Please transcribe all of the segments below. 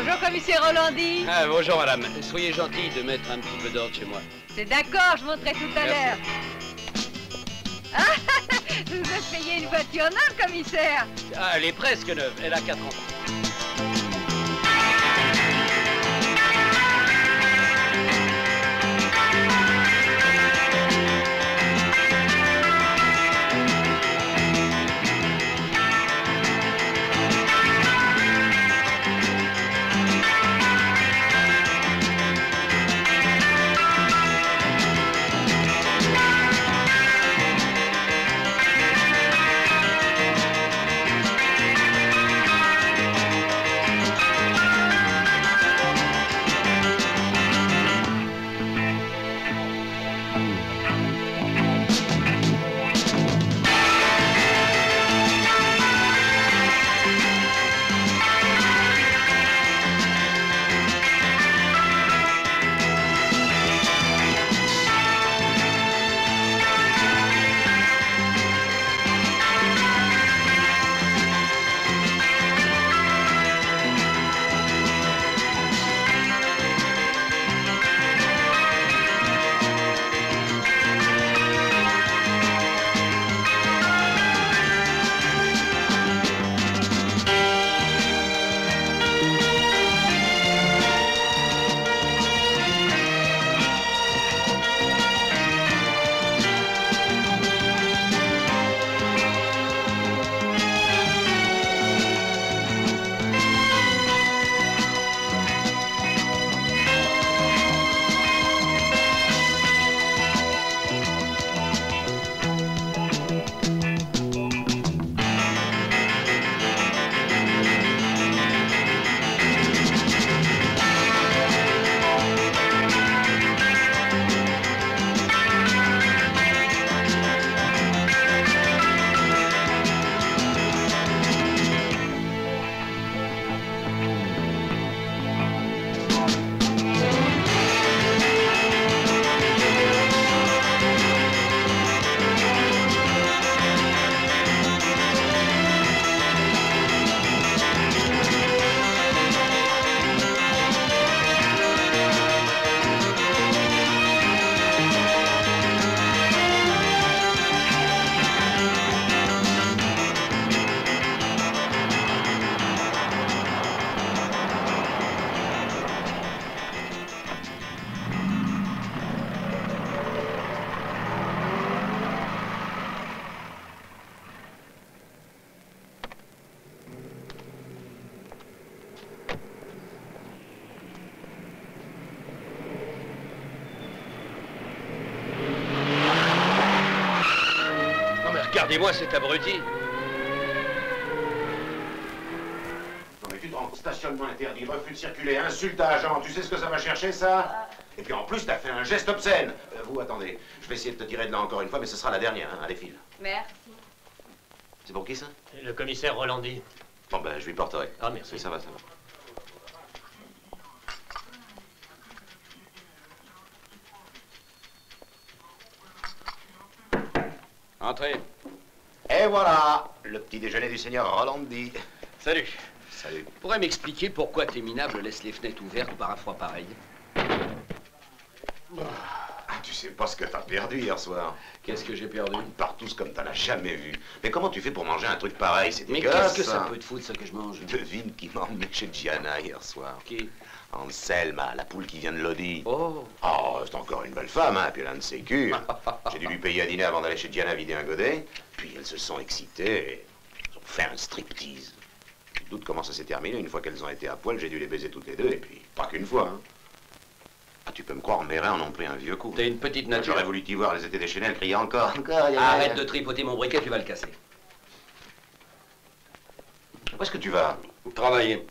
Bonjour, commissaire Rolandi. Ah, bonjour, madame. Soyez gentille de mettre un petit peu d'ordre chez moi. C'est d'accord, je monterai tout à l'heure. Ah, vous avez payé une voiture neuve, commissaire. Ah, elle est presque neuve. Elle a 4 ans. Regardez-moi cet abruti. Non mais tu te rends compte, stationnement interdit, refus de circuler, insulte à agent, tu sais ce que ça va chercher ça? Et puis en plus t'as fait un geste obscène. Vous attendez, je vais essayer de te tirer de là encore une fois, mais ce sera la dernière, hein. Allez file. Merci. C'est pour qui ça? Le commissaire Rolandi. Bon ben je lui porterai. Ah merci. Oui, ça va, ça va. Entrez. Et voilà, le petit déjeuner du seigneur Rolandi. Salut. Salut. Tu pourrais m'expliquer pourquoi tes minables laissent les fenêtres ouvertes par un froid pareil? Ah, tu sais pas ce que t'as perdu hier soir. Qu'est-ce que j'ai perdu? Une partouze comme t'en as jamais vu. Mais comment tu fais pour manger un truc pareil? C'est Mais dégueulasse. qu'est-ce que ça peut te foutre, ça, que je mange? Devine qui m'a emmené chez Gianna hier soir. Qui? Anselma, la poule qui vient de Lodi. Oh. Oh, c'est encore une belle femme, hein, puis elle a un de ses culs. J'ai dû lui payer à dîner avant d'aller chez Gianna vider un godet. Puis elles se sont excitées et elles ont fait un striptease. Tu te doutes comment ça s'est terminé. Une fois qu'elles ont été à poil, j'ai dû les baiser toutes les deux, et puis pas qu'une fois, hein. Ah, tu peux me croire, mes reins en ont pris un vieux coup. T'es une petite nature. J'aurais voulu t'y voir, elles étaient déchaînées, elles criaient encore, encore. Arrête de tripoter mon briquet, tu vas le casser. Où est-ce que tu vas? Travailler.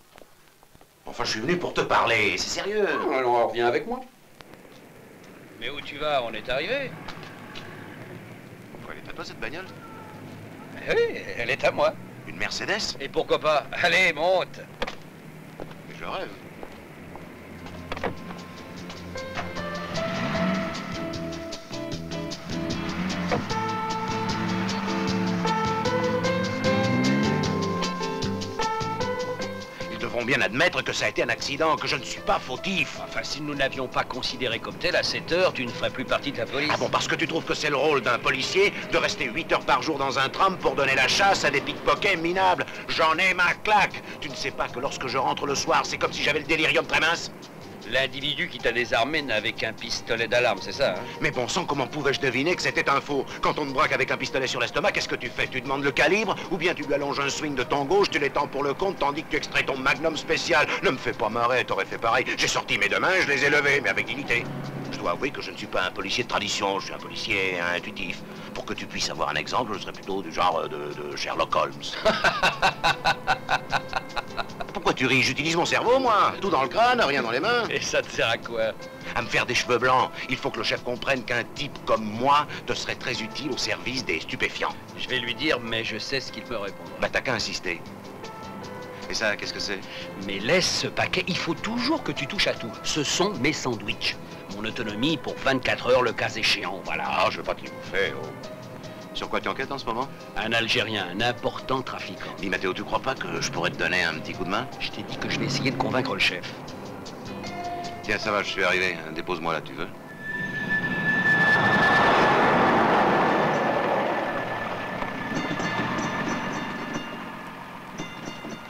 Enfin, je suis venu pour te parler, c'est sérieux. Alors, reviens avec moi. Mais où tu vas? On est arrivé. Quoi, elle est à toi, cette bagnole? Oui, elle est à moi. Une Mercedes? Et pourquoi pas? Allez, monte. Mais je rêve. devront bien admettre que ça a été un accident, que je ne suis pas fautif. Enfin, si nous n'avions pas considéré comme tel, à 7 heures, tu ne ferais plus partie de la police. Ah bon, parce que tu trouves que c'est le rôle d'un policier de rester 8 heures par jour dans un tram pour donner la chasse à des pickpockets minables? J'en ai ma claque. Tu ne sais pas que lorsque je rentre le soir, c'est comme si j'avais le délirium très mince? L'individu qui t'a désarmé n'avait qu'un pistolet d'alarme, c'est ça, hein? Mais bon sang, comment pouvais-je deviner que c'était un faux? Quand on te braque avec un pistolet sur l'estomac, qu'est-ce que tu fais? Tu demandes le calibre? Ou bien tu lui allonges un swing de ton gauche, tu l'étends pour le compte, tandis que tu extrais ton magnum spécial? Ne me fais pas marrer, t'aurais fait pareil. J'ai sorti mes deux mains, je les ai levées, mais avec dignité. Je dois avouer que je ne suis pas un policier de tradition, je suis un policier intuitif. Pour que tu puisses avoir un exemple, je serais plutôt du genre de Sherlock Holmes. Pourquoi tu ris? J'utilise mon cerveau, moi. Tout dans le crâne, rien dans les mains. Et ça te sert à quoi? À me faire des cheveux blancs. Il faut que le chef comprenne qu'un type comme moi te serait très utile au service des stupéfiants. Je vais lui dire, mais je sais ce qu'il me répondra. Bah t'as qu'à insister. Et ça, qu'est-ce que c'est? Mais laisse ce paquet, il faut toujours que tu touches à tout. Ce sont mes sandwichs. Mon autonomie pour 24 heures, le cas échéant, voilà. Ah, je veux pas te les bouffer, oh. Sur quoi tu enquêtes en ce moment? Un Algérien, un important trafiquant. Dis, Mathéo, tu crois pas que je pourrais te donner un petit coup de main? Je t'ai dit que je vais essayer de convaincre le chef. Tiens, ça va, je suis arrivé. Dépose-moi là, tu veux?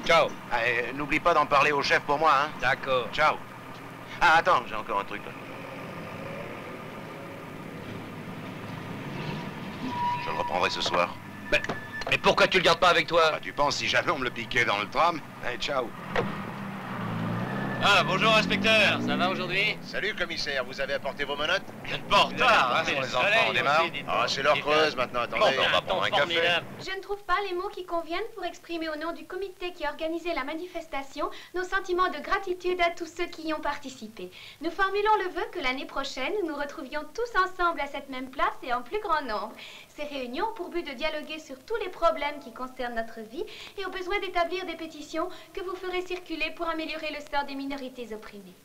Ciao. Allez, n'oublie pas d'en parler au chef pour moi, hein? D'accord. Ciao. Ah, attends, j'ai encore un truc là. Je le reprendrai ce soir. Mais pourquoi tu le gardes pas avec toi? Bah, tu penses si jamais on me le piquait dans le tram? Allez, ciao. Ah, bonjour, inspecteur. Ça va aujourd'hui? Salut, commissaire. Vous avez apporté vos menottes? Vous êtes pas en retard, hein, les enfants, on démarre. Ah, c'est l'heure creuse maintenant, attendez. On va prendre un café. Je ne trouve pas les mots qui conviennent pour exprimer au nom du comité qui a organisé la manifestation nos sentiments de gratitude à tous ceux qui y ont participé. Nous formulons le vœu que l'année prochaine, nous nous retrouvions tous ensemble à cette même place et en plus grand nombre. Ces réunions ont pour but de dialoguer sur tous les problèmes qui concernent notre vie et au besoin d'établir des pétitions que vous ferez circuler pour améliorer le sort des minorités opprimées.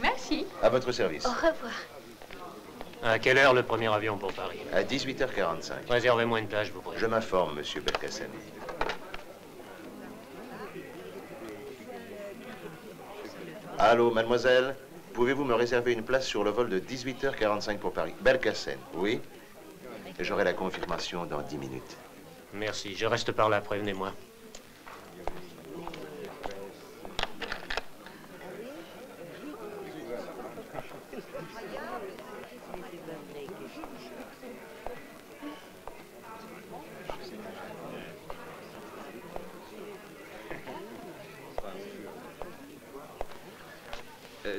Merci. À votre service. Au revoir. À quelle heure le premier avion pour Paris? À 18h45. Réservez-moi une plage, vous pourrez. Je m'informe, monsieur Belkacem. Allô, mademoiselle? Pouvez-vous me réserver une place sur le vol de 18h45 pour Paris? Belkacem, oui? Et j'aurai la confirmation dans 10 minutes. Merci, je reste par là, prévenez-moi.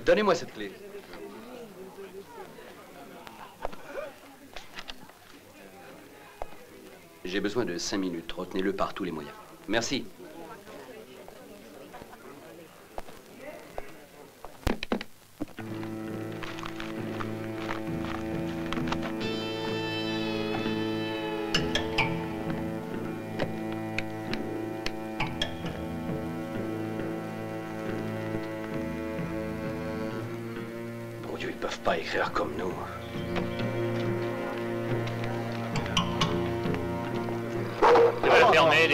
Donnez-moi cette clé. J'ai besoin de 5 minutes. Retenez-le par tous les moyens. Merci. Bon Dieu, ils peuvent pas écrire comme nous. Tu vas le fermer, dis.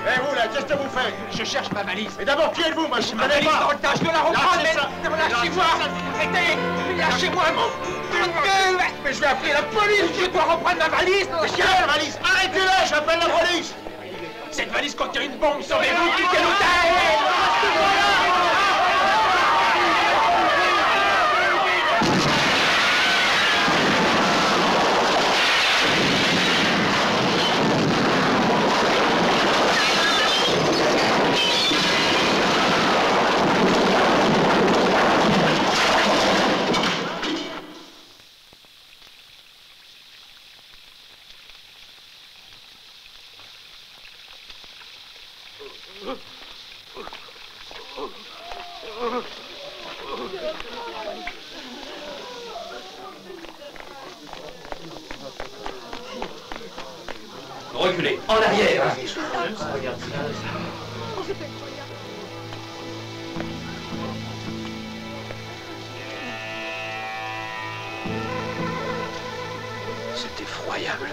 Eh vous là, qu'est-ce que vous faites? Je cherche ma valise. Mais d'abord, qui êtes-vous? Moi, je ne Ma connais valise pas. dans le tas, je dois la reprendre, Lâchez ça. lâchez-moi. Arrêtez. Lâchez-moi, mon... Mais je vais appeler la police. Je dois reprendre ma valise. Mais quelle valise? Arrêtez-la, j'appelle la police. Cette valise contient une bombe. Sauvez-vous, quittez l'hôtel. Reculez. En arrière. C'est effroyable.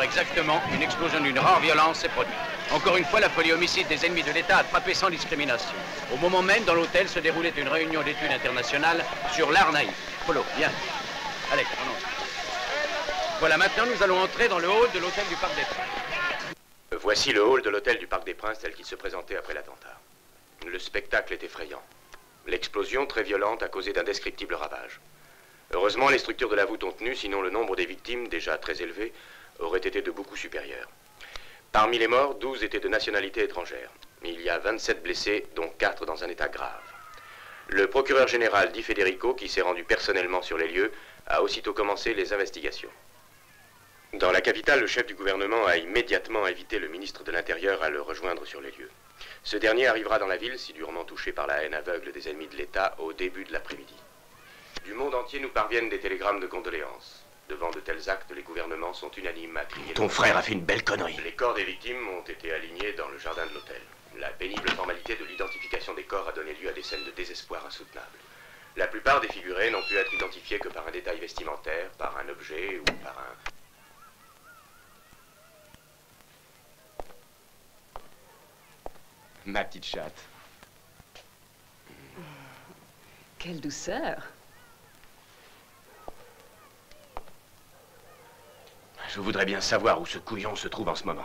Exactement, une explosion d'une rare violence s'est produite. Encore une fois, la folie homicide des ennemis de l'État a frappé sans discrimination. Au moment même, dans l'hôtel, se déroulait une réunion d'études internationales sur l'art naïf. Polo, viens. Allez, on. Voilà, maintenant, nous allons entrer dans le hall de l'hôtel du Parc des Princes. Voici le hall de l'hôtel du Parc des Princes tel qu'il se présentait après l'attentat. Le spectacle est effrayant. L'explosion, très violente, a causé d'indescriptibles ravages. Heureusement, les structures de la voûte ont tenu, sinon le nombre des victimes, déjà très élevé, aurait été de beaucoup supérieur. Parmi les morts, 12 étaient de nationalité étrangère. Il y a 27 blessés, dont 4 dans un état grave. Le procureur général Di Federico, qui s'est rendu personnellement sur les lieux, a aussitôt commencé les investigations. Dans la capitale, le chef du gouvernement a immédiatement invité le ministre de l'Intérieur à le rejoindre sur les lieux. Ce dernier arrivera dans la ville, si durement touché par la haine aveugle des ennemis de l'État, au début de l'après-midi. Du monde entier nous parviennent des télégrammes de condoléances. Devant de tels actes, les gouvernements sont unanimes à crier... Ton frère a fait une belle connerie. Les corps des victimes ont été alignés dans le jardin de l'hôtel. La pénible formalité de l'identification des corps a donné lieu à des scènes de désespoir insoutenables. La plupart des figurés n'ont pu être identifiés que par un détail vestimentaire, par un objet ou par un... Ma petite chatte. Quelle douceur. Je voudrais bien savoir où ce couillon se trouve en ce moment.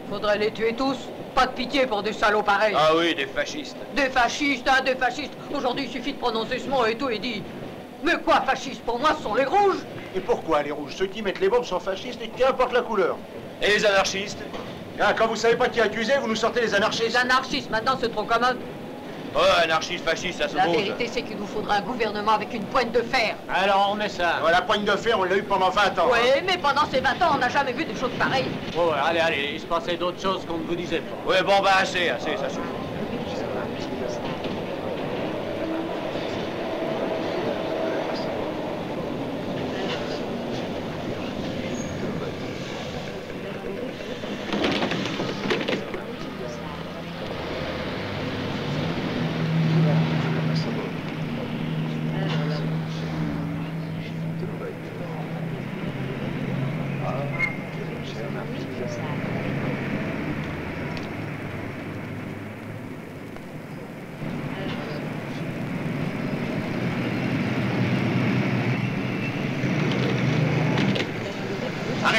Faudrait les tuer tous. Pas de pitié pour des salauds pareils. Ah oui, des fascistes. Des fascistes, hein, des fascistes. Aujourd'hui, il suffit de prononcer ce mot et tout est dit. Mais quoi, fascistes? Pour moi, ce sont les rouges. Et pourquoi les rouges? Ceux qui mettent les bombes sont fascistes et qu'importe la couleur. Et les anarchistes? Ah, quand vous savez pas qui accuser, vous nous sortez les anarchistes. Les anarchistes, maintenant, c'est trop commode. Oh, anarchiste, fasciste, ça se La pose. vérité, c'est qu'il nous faudra un gouvernement avec une pointe de fer. Alors, on met ça. La poigne de fer, on l'a eu pendant 20 ans. Oui, mais pendant ces 20 ans, on n'a jamais vu des choses pareilles. Ouais, allez, allez, il se passait d'autres choses qu'on ne vous disait pas. Ouais, bon, bah, assez, ça suffit.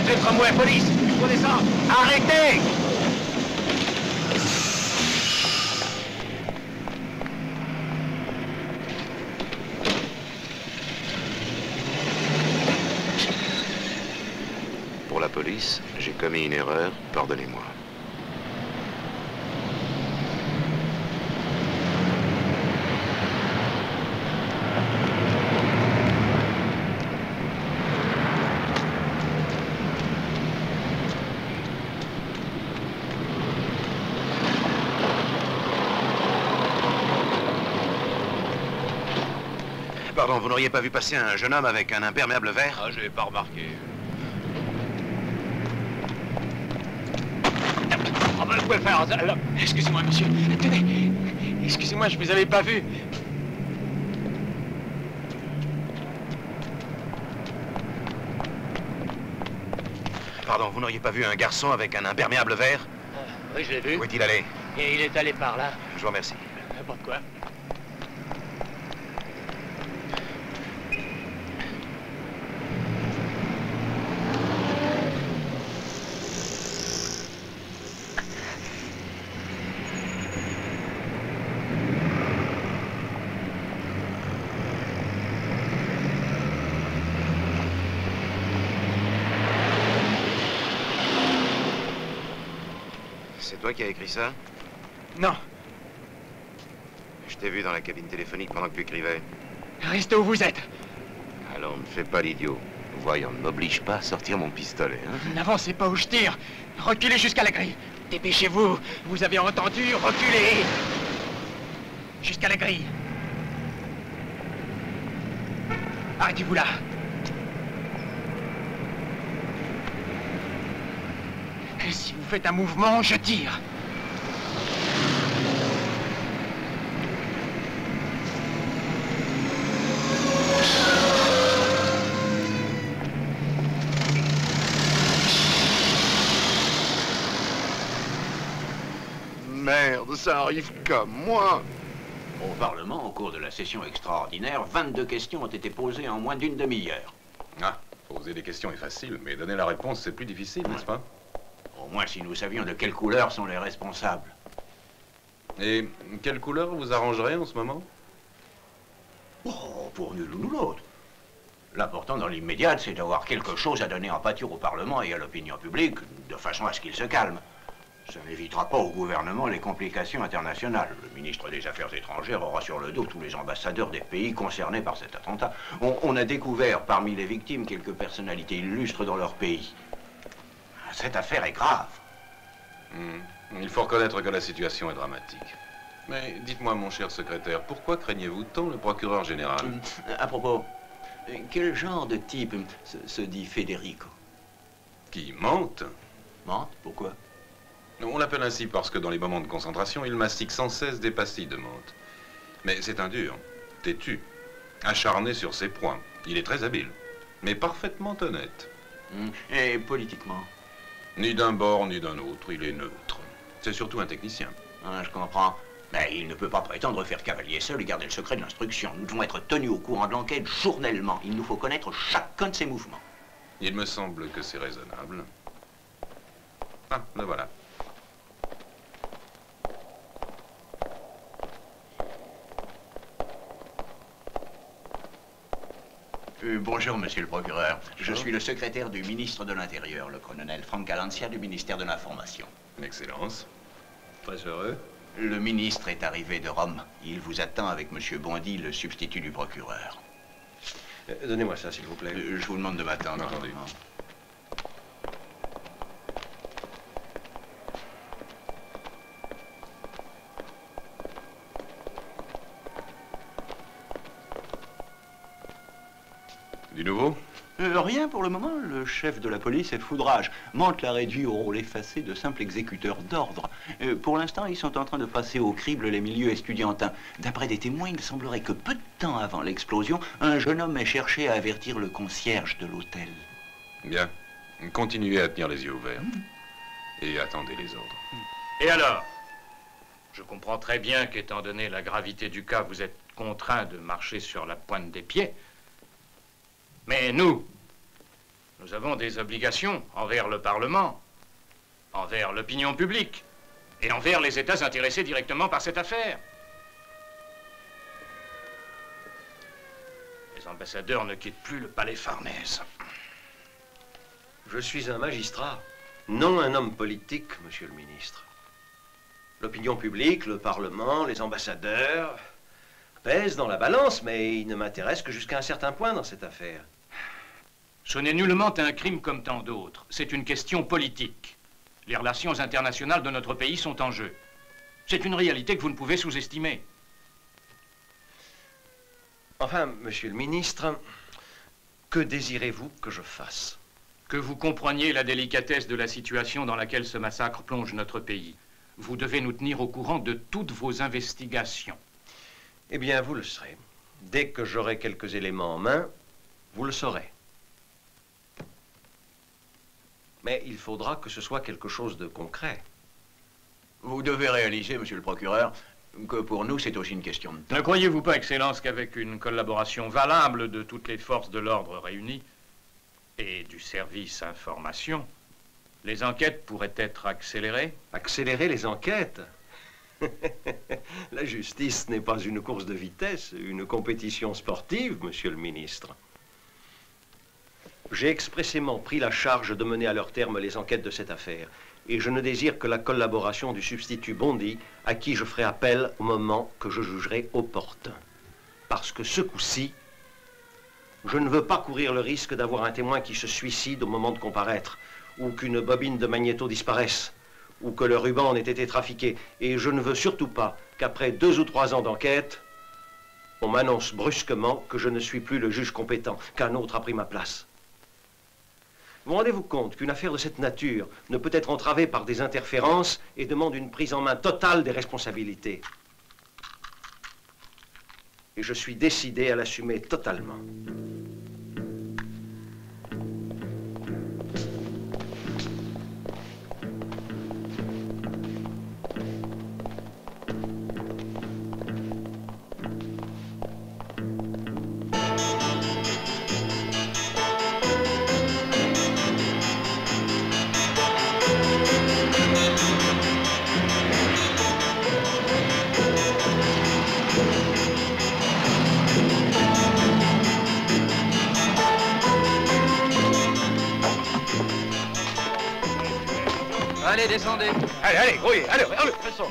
Vous êtes tramway, police! Il faut descendre! Arrêtez! Pour la police, j'ai commis une erreur, pardonnez-moi. Pardon, vous n'auriez pas vu passer un jeune homme avec un imperméable vert? Ah, je n'ai pas remarqué. Ah ben, vous pouvez faire... Excusez-moi, monsieur. Tenez. Excusez-moi, je vous avais pas vu. Pardon, vous n'auriez pas vu un garçon avec un imperméable vert? Oui, je l'ai vu. Où est-il allé? Et il est allé par là. Je vous remercie. Pas de quoi. C'est toi qui as écrit ça? Non. Je t'ai vu dans la cabine téléphonique pendant que tu écrivais. Restez où vous êtes. Alors, ne fais pas l'idiot. Voyons, ne m'oblige pas à sortir mon pistolet, hein? N'avancez pas où je tire. Reculez jusqu'à la grille. Dépêchez-vous. Vous avez entendu? Reculez. Jusqu'à la grille. Arrêtez-vous là. Et si vous faites un mouvement, je tire. Merde, ça arrive comme moi. Au Parlement, au cours de la session extraordinaire, 22 questions ont été posées en moins d'une demi-heure. Ah, poser des questions est facile, mais donner la réponse, c'est plus difficile, n'est-ce pas? Au moins si nous savions de quelle couleur sont les responsables. Et quelle couleur vous arrangerez en ce moment? Oh, pour nul ou l'autre. L'important dans l'immédiat, c'est d'avoir quelque chose à donner en pâture au Parlement et à l'opinion publique, de façon à ce qu'il se calme. Ça n'évitera pas au gouvernement les complications internationales. Le ministre des Affaires étrangères aura sur le dos tous les ambassadeurs des pays concernés par cet attentat. On a découvert parmi les victimes quelques personnalités illustres dans leur pays. Cette affaire est grave. Il faut reconnaître que la situation est dramatique. Mais dites-moi, mon cher secrétaire, pourquoi craignez-vous tant le procureur général? À propos, quel genre de type se dit Federico? Qui mente? Mente? Pourquoi? On l'appelle ainsi parce que dans les moments de concentration, il mastique sans cesse des pastilles de menthe. Mais c'est un dur, têtu, acharné sur ses points. Il est très habile, mais parfaitement honnête. Et politiquement? Ni d'un bord, ni d'un autre, il est neutre. C'est surtout un technicien. Ah, je comprends. Mais il ne peut pas prétendre faire cavalier seul et garder le secret de l'instruction. Nous devons être tenus au courant de l'enquête journellement. Il nous faut connaître chacun de ses mouvements. Il me semble que c'est raisonnable. Ah, le voilà. Bonjour, monsieur le procureur. Je suis le secrétaire du ministre de l'Intérieur, le colonel Frank Alancia du ministère de l'Information. Excellence. Très heureux. Le ministre est arrivé de Rome. Il vous attend avec monsieur Bondy, le substitut du procureur. Donnez-moi ça, s'il vous plaît. Je vous demande de m'attendre. Entendu. Du nouveau? Rien pour le moment. Le chef de la police est de foudrage. Mante l'a réduit au rôle effacé de simple exécuteur d'ordre. Pour l'instant, ils sont en train de passer au crible les milieux estudiantins. D'après des témoins, il semblerait que peu de temps avant l'explosion, un jeune homme ait cherché à avertir le concierge de l'hôtel. Bien. Continuez à tenir les yeux ouverts. Et attendez les ordres. Et alors? Je comprends très bien qu'étant donné la gravité du cas, vous êtes contraint de marcher sur la pointe des pieds. Mais nous Nous avons des obligations envers le Parlement, envers l'opinion publique et envers les États intéressés directement par cette affaire. Les ambassadeurs ne quittent plus le palais Farnèse. Je suis un magistrat, non un homme politique, monsieur le ministre. L'opinion publique, le Parlement, les ambassadeurs pèsent dans la balance, mais ils ne m'intéressent que jusqu'à un certain point dans cette affaire. Ce n'est nullement un crime comme tant d'autres. C'est une question politique. Les relations internationales de notre pays sont en jeu. C'est une réalité que vous ne pouvez sous-estimer. Enfin, monsieur le ministre, que désirez-vous que je fasse? Que vous compreniez la délicatesse de la situation dans laquelle ce massacre plonge notre pays. Vous devez nous tenir au courant de toutes vos investigations. Eh bien, vous le serez. Dès que j'aurai quelques éléments en main, vous le saurez. Mais il faudra que ce soit quelque chose de concret. Vous devez réaliser, monsieur le procureur, que pour nous, c'est aussi une question de temps. Ne croyez-vous pas, Excellence, qu'avec une collaboration valable de toutes les forces de l'ordre réunies et du service information, les enquêtes pourraient être accélérées? Accélérer les enquêtes? La justice n'est pas une course de vitesse, une compétition sportive, monsieur le ministre. J'ai expressément pris la charge de mener à leur terme les enquêtes de cette affaire. Et je ne désire que la collaboration du substitut Bondy, à qui je ferai appel au moment que je jugerai opportun. Parce que ce coup-ci, je ne veux pas courir le risque d'avoir un témoin qui se suicide au moment de comparaître, ou qu'une bobine de magnéto disparaisse, ou que le ruban ait été trafiqué. Et je ne veux surtout pas qu'après 2 ou 3 ans d'enquête, on m'annonce brusquement que je ne suis plus le juge compétent, qu'un autre a pris ma place. Vous rendez-vous compte qu'une affaire de cette nature ne peut être entravée par des interférences et demande une prise en main totale des responsabilités. Et je suis décidé à l'assumer totalement. Allez, descendez. Allez, grouillez, allez, façon.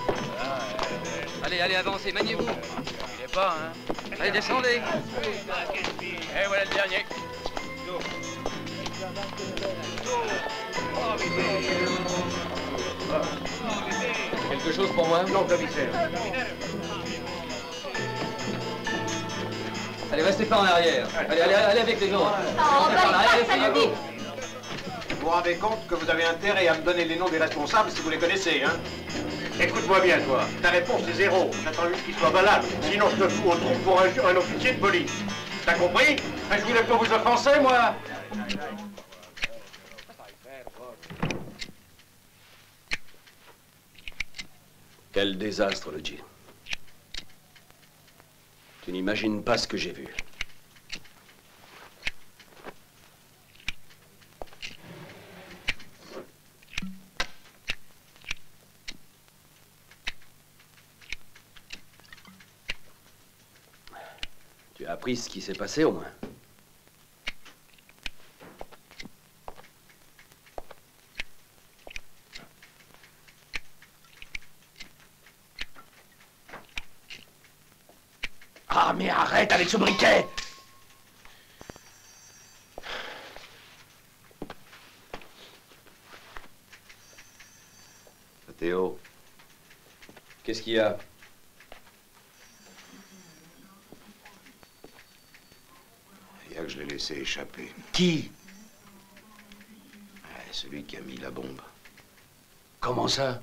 Allez, avancez, maniez-vous. Il est pas, hein. Allez, descendez. Et voilà le dernier. Quelque chose pour moi? Non, commissaire. Allez, restez pas en arrière. Allez avec les autres. Vous vous rendez compte que vous avez intérêt à me donner les noms des responsables si vous les connaissez, hein? Écoute-moi bien, toi. Ta réponse est 0. J'attends juste qu'il soit valable. Sinon, je te fous au trou pour un officier de police. T'as compris? Je voulais pas vous offenser, moi. Quel désastre, Luigi. Tu n'imagines pas ce que j'ai vu. Tu as appris ce qui s'est passé, au moins? Ah, mais arrête avec ce briquet! Théo, qu'est-ce qu'il y a? il y a que je l'ai laissé échapper. Qui? Celui qui a mis la bombe. Comment ça?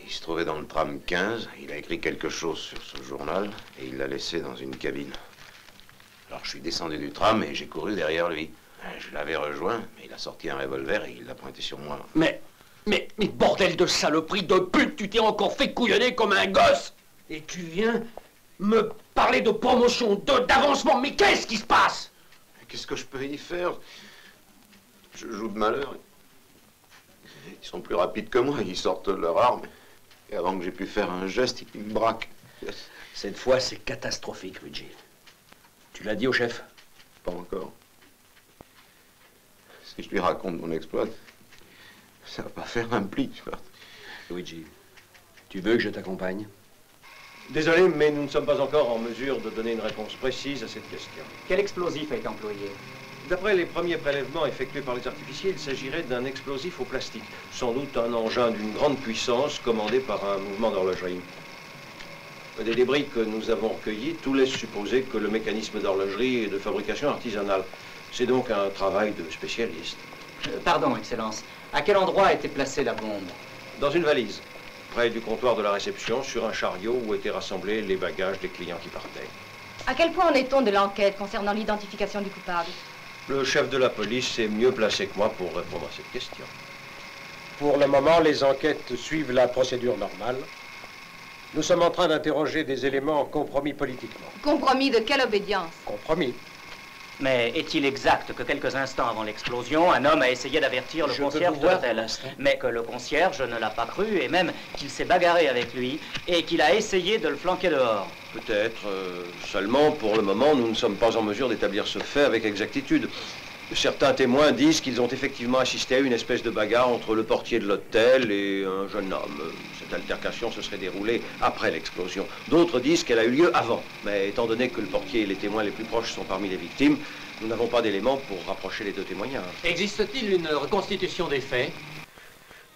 Il se trouvait dans le tram 15, il a écrit quelque chose sur ce journal et il l'a laissé dans une cabine. Alors je suis descendu du tram et j'ai couru derrière lui. Je l'avais rejoint, mais il a sorti un revolver et il l'a pointé sur moi. Mais bordel de saloperie de pute, tu t'es encore fait couillonner comme un gosse! Et tu viens me parler de promotion, d'avancement, mais qu'est-ce qui se passe? qu'est-ce que je peux y faire? Je joue de malheur. Ils sont plus rapides que moi, ils sortent leur arme. Et avant que j'ai pu faire un geste, ils me braquent. Cette fois, c'est catastrophique, Luigi. Tu l'as dit au chef? Pas encore. Si je lui raconte mon exploit, ça va pas faire un pli, tu vois. Luigi, tu veux que je t'accompagne? Désolé, mais nous ne sommes pas encore en mesure de donner une réponse précise à cette question. Quel explosif a été employé? D'après les premiers prélèvements effectués par les artificiers, il s'agirait d'un explosif au plastique. Sans doute un engin d'une grande puissance commandé par un mouvement d'horlogerie. Des débris que nous avons recueillis, tout laisse supposer que le mécanisme d'horlogerie est de fabrication artisanale. C'est donc un travail de spécialiste. Pardon, Excellence. À quel endroit a été placée la bombe? Dans une valise, près du comptoir de la réception, sur un chariot où étaient rassemblés les bagages des clients qui partaient. À quel point en est-on de l'enquête concernant l'identification du coupable? Le chef de la police est mieux placé que moi pour répondre à cette question. Pour le moment, les enquêtes suivent la procédure normale. Nous sommes en train d'interroger des éléments compromis politiquement. Compromis de quelle obédience? Compromis. Mais est-il exact que quelques instants avant l'explosion, un homme a essayé d'avertir le concierge de l'hôtel, mais que le concierge ne l'a pas cru et même qu'il s'est bagarré avec lui et qu'il a essayé de le flanquer dehors? Peut-être. Seulement, pour le moment, nous ne sommes pas en mesure d'établir ce fait avec exactitude. Certains témoins disent qu'ils ont effectivement assisté à une espèce de bagarre entre le portier de l'hôtel et un jeune homme. Cette altercation se serait déroulée après l'explosion. D'autres disent qu'elle a eu lieu avant. Mais étant donné que le portier et les témoins les plus proches sont parmi les victimes, nous n'avons pas d'éléments pour rapprocher les deux témoignages. Existe-t-il une reconstitution des faits?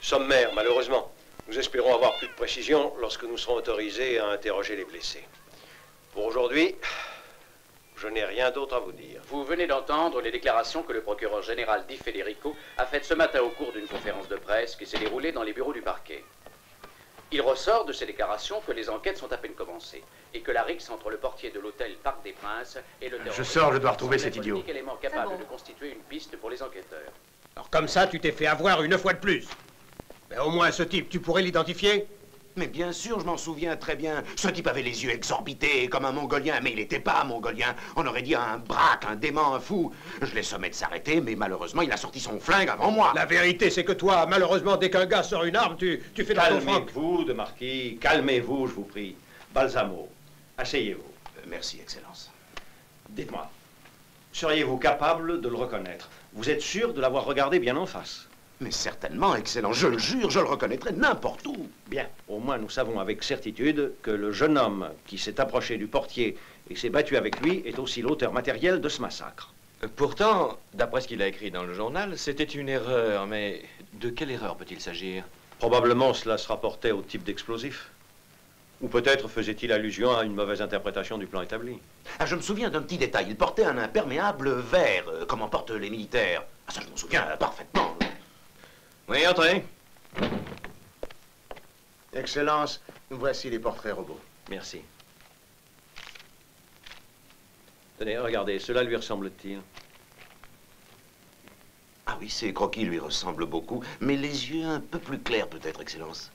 Sommaire, malheureusement. Nous espérons avoir plus de précision lorsque nous serons autorisés à interroger les blessés. Pour aujourd'hui, je n'ai rien d'autre à vous dire. Vous venez d'entendre les déclarations que le procureur général Di Federico a faites ce matin au cours d'une conférence de presse qui s'est déroulée dans les bureaux du parquet. Il ressort de ces déclarations que les enquêtes sont à peine commencées et que la rixe entre le portier de l'hôtel Parc des Princes et le terroriste... Je sors, je dois retrouver cet idiot. ...est l'élément capable de constituer une piste pour les enquêteurs. Alors comme ça, tu t'es fait avoir une fois de plus. Mais au moins, ce type, tu pourrais l'identifier? Mais bien sûr, je m'en souviens très bien. Ce type avait les yeux exorbités comme un mongolien, mais il n'était pas un mongolien. On aurait dit un braque, un dément, un fou. Je l'ai sommé de s'arrêter, mais malheureusement, il a sorti son flingue avant moi. La vérité, c'est que toi, malheureusement, dès qu'un gars sort une arme, tu fais dans ton franc. Calmez-vous, de Marquis, calmez-vous, je vous prie. Balsamo, asseyez-vous. Merci, Excellence. Dites-moi, seriez-vous capable de le reconnaître? Vous êtes sûr de l'avoir regardé bien en face? Mais certainement, Excellence, je le jure, je le reconnaîtrai n'importe où. Bien, au moins nous savons avec certitude que le jeune homme qui s'est approché du portier et s'est battu avec lui est aussi l'auteur matériel de ce massacre. Pourtant, d'après ce qu'il a écrit dans le journal, c'était une erreur, mais de quelle erreur peut-il s'agir? Probablement cela se rapportait au type d'explosif. Ou peut-être faisait-il allusion à une mauvaise interprétation du plan établi. Ah, je me souviens d'un petit détail, il portait un imperméable vert, comme en portent les militaires. Ah, ça je m'en souviens parfaitement. Oui, entrez. Excellence, voici les portraits robots. Merci. Tenez, regardez, cela lui ressemble-t-il? Ah oui, ces croquis lui ressemblent beaucoup, mais les yeux un peu plus clairs peut-être, Excellence.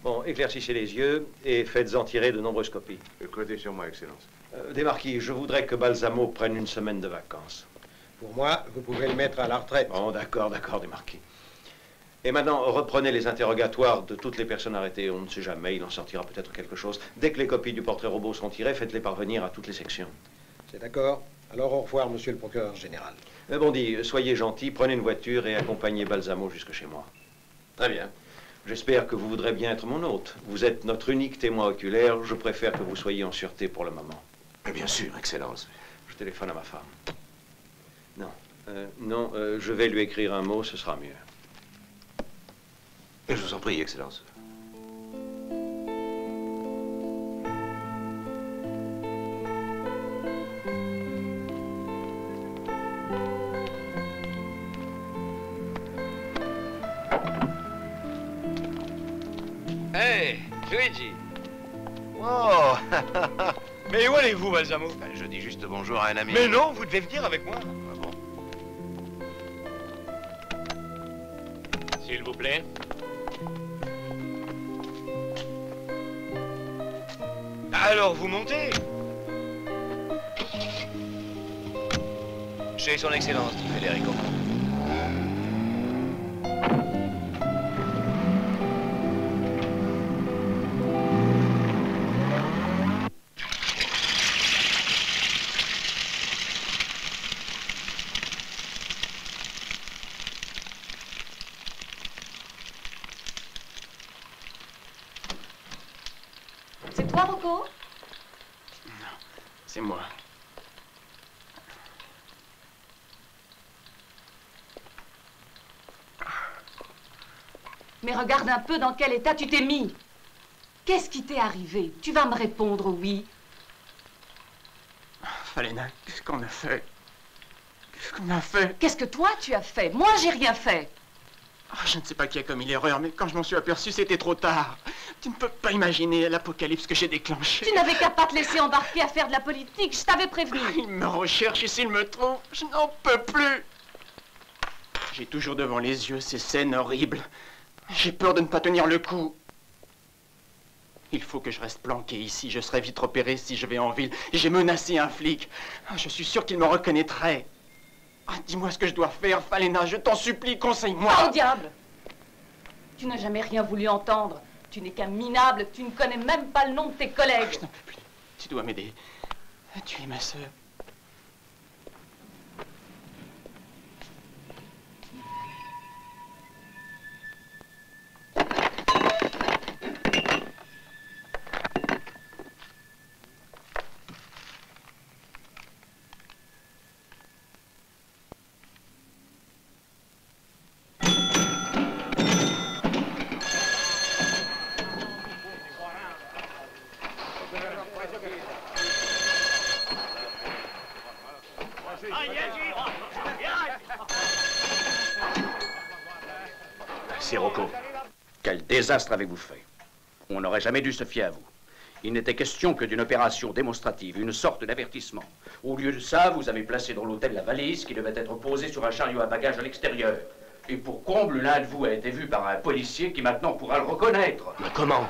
Bon, éclaircissez les yeux et faites-en tirer de nombreuses copies. Comptez sur moi, Excellence. Des Marquis, je voudrais que Balsamo prenne une semaine de vacances. Pour moi, vous pouvez le mettre à la retraite. Bon, d'accord, des Marquis. Et maintenant, reprenez les interrogatoires de toutes les personnes arrêtées. On ne sait jamais, il en sortira peut-être quelque chose. Dès que les copies du portrait robot seront tirées, faites-les parvenir à toutes les sections. C'est d'accord. Alors au revoir, monsieur le procureur général. Bondi, soyez gentil, prenez une voiture et accompagnez Balsamo jusque chez moi. Très bien. J'espère que vous voudrez bien être mon hôte. Vous êtes notre unique témoin oculaire. Je préfère que vous soyez en sûreté pour le moment. Mais bien sûr, Excellence. Je téléphone à ma femme. Non, je vais lui écrire un mot, ce sera mieux. Et je vous en prie, Excellence. Hey, Luigi. Oh. Mais où allez-vous, Balsamo? Je dis juste bonjour à un ami. Mais non, vous devez venir avec moi. Ah bon? S'il vous plaît. Alors, vous montez? Chez son Excellence, dit Federico. C'est toi, Rocco? C'est moi. Mais regarde un peu dans quel état tu t'es mis. Qu'est-ce qui t'est arrivé? Tu vas me répondre oui. Falena, qu'est-ce qu'on a fait? Qu'est-ce qu'on a fait? Qu'est-ce que toi tu as fait? Moi, j'ai rien fait. Oh, je ne sais pas qui a commis l'erreur, mais quand je m'en suis aperçu, c'était trop tard. Tu ne peux pas imaginer l'apocalypse que j'ai déclenché. Tu n'avais qu'à pas te laisser embarquer à faire de la politique, je t'avais prévenu. Il me recherche et s'il me trouve, je n'en peux plus. J'ai toujours devant les yeux ces scènes horribles. J'ai peur de ne pas tenir le coup. Il faut que je reste planqué ici. Je serai vite repéré si je vais en ville. J'ai menacé un flic. Je suis sûr qu'il me reconnaîtrait. Dis-moi ce que je dois faire, Falena, je t'en supplie, conseille-moi. Ah, au diable! Tu n'as jamais rien voulu entendre. Tu n'es qu'un minable, tu ne connais même pas le nom de tes collègues. Je n'en peux plus. Tu dois m'aider. Tu es ma sœur. C'est Rocco. Quel désastre avez-vous fait? On n'aurait jamais dû se fier à vous. Il n'était question que d'une opération démonstrative, une sorte d'avertissement. Au lieu de ça, vous avez placé dans l'hôtel la valise qui devait être posée sur un chariot à bagages à l'extérieur. Et pour comble, l'un de vous a été vu par un policier qui maintenant pourra le reconnaître. Mais comment?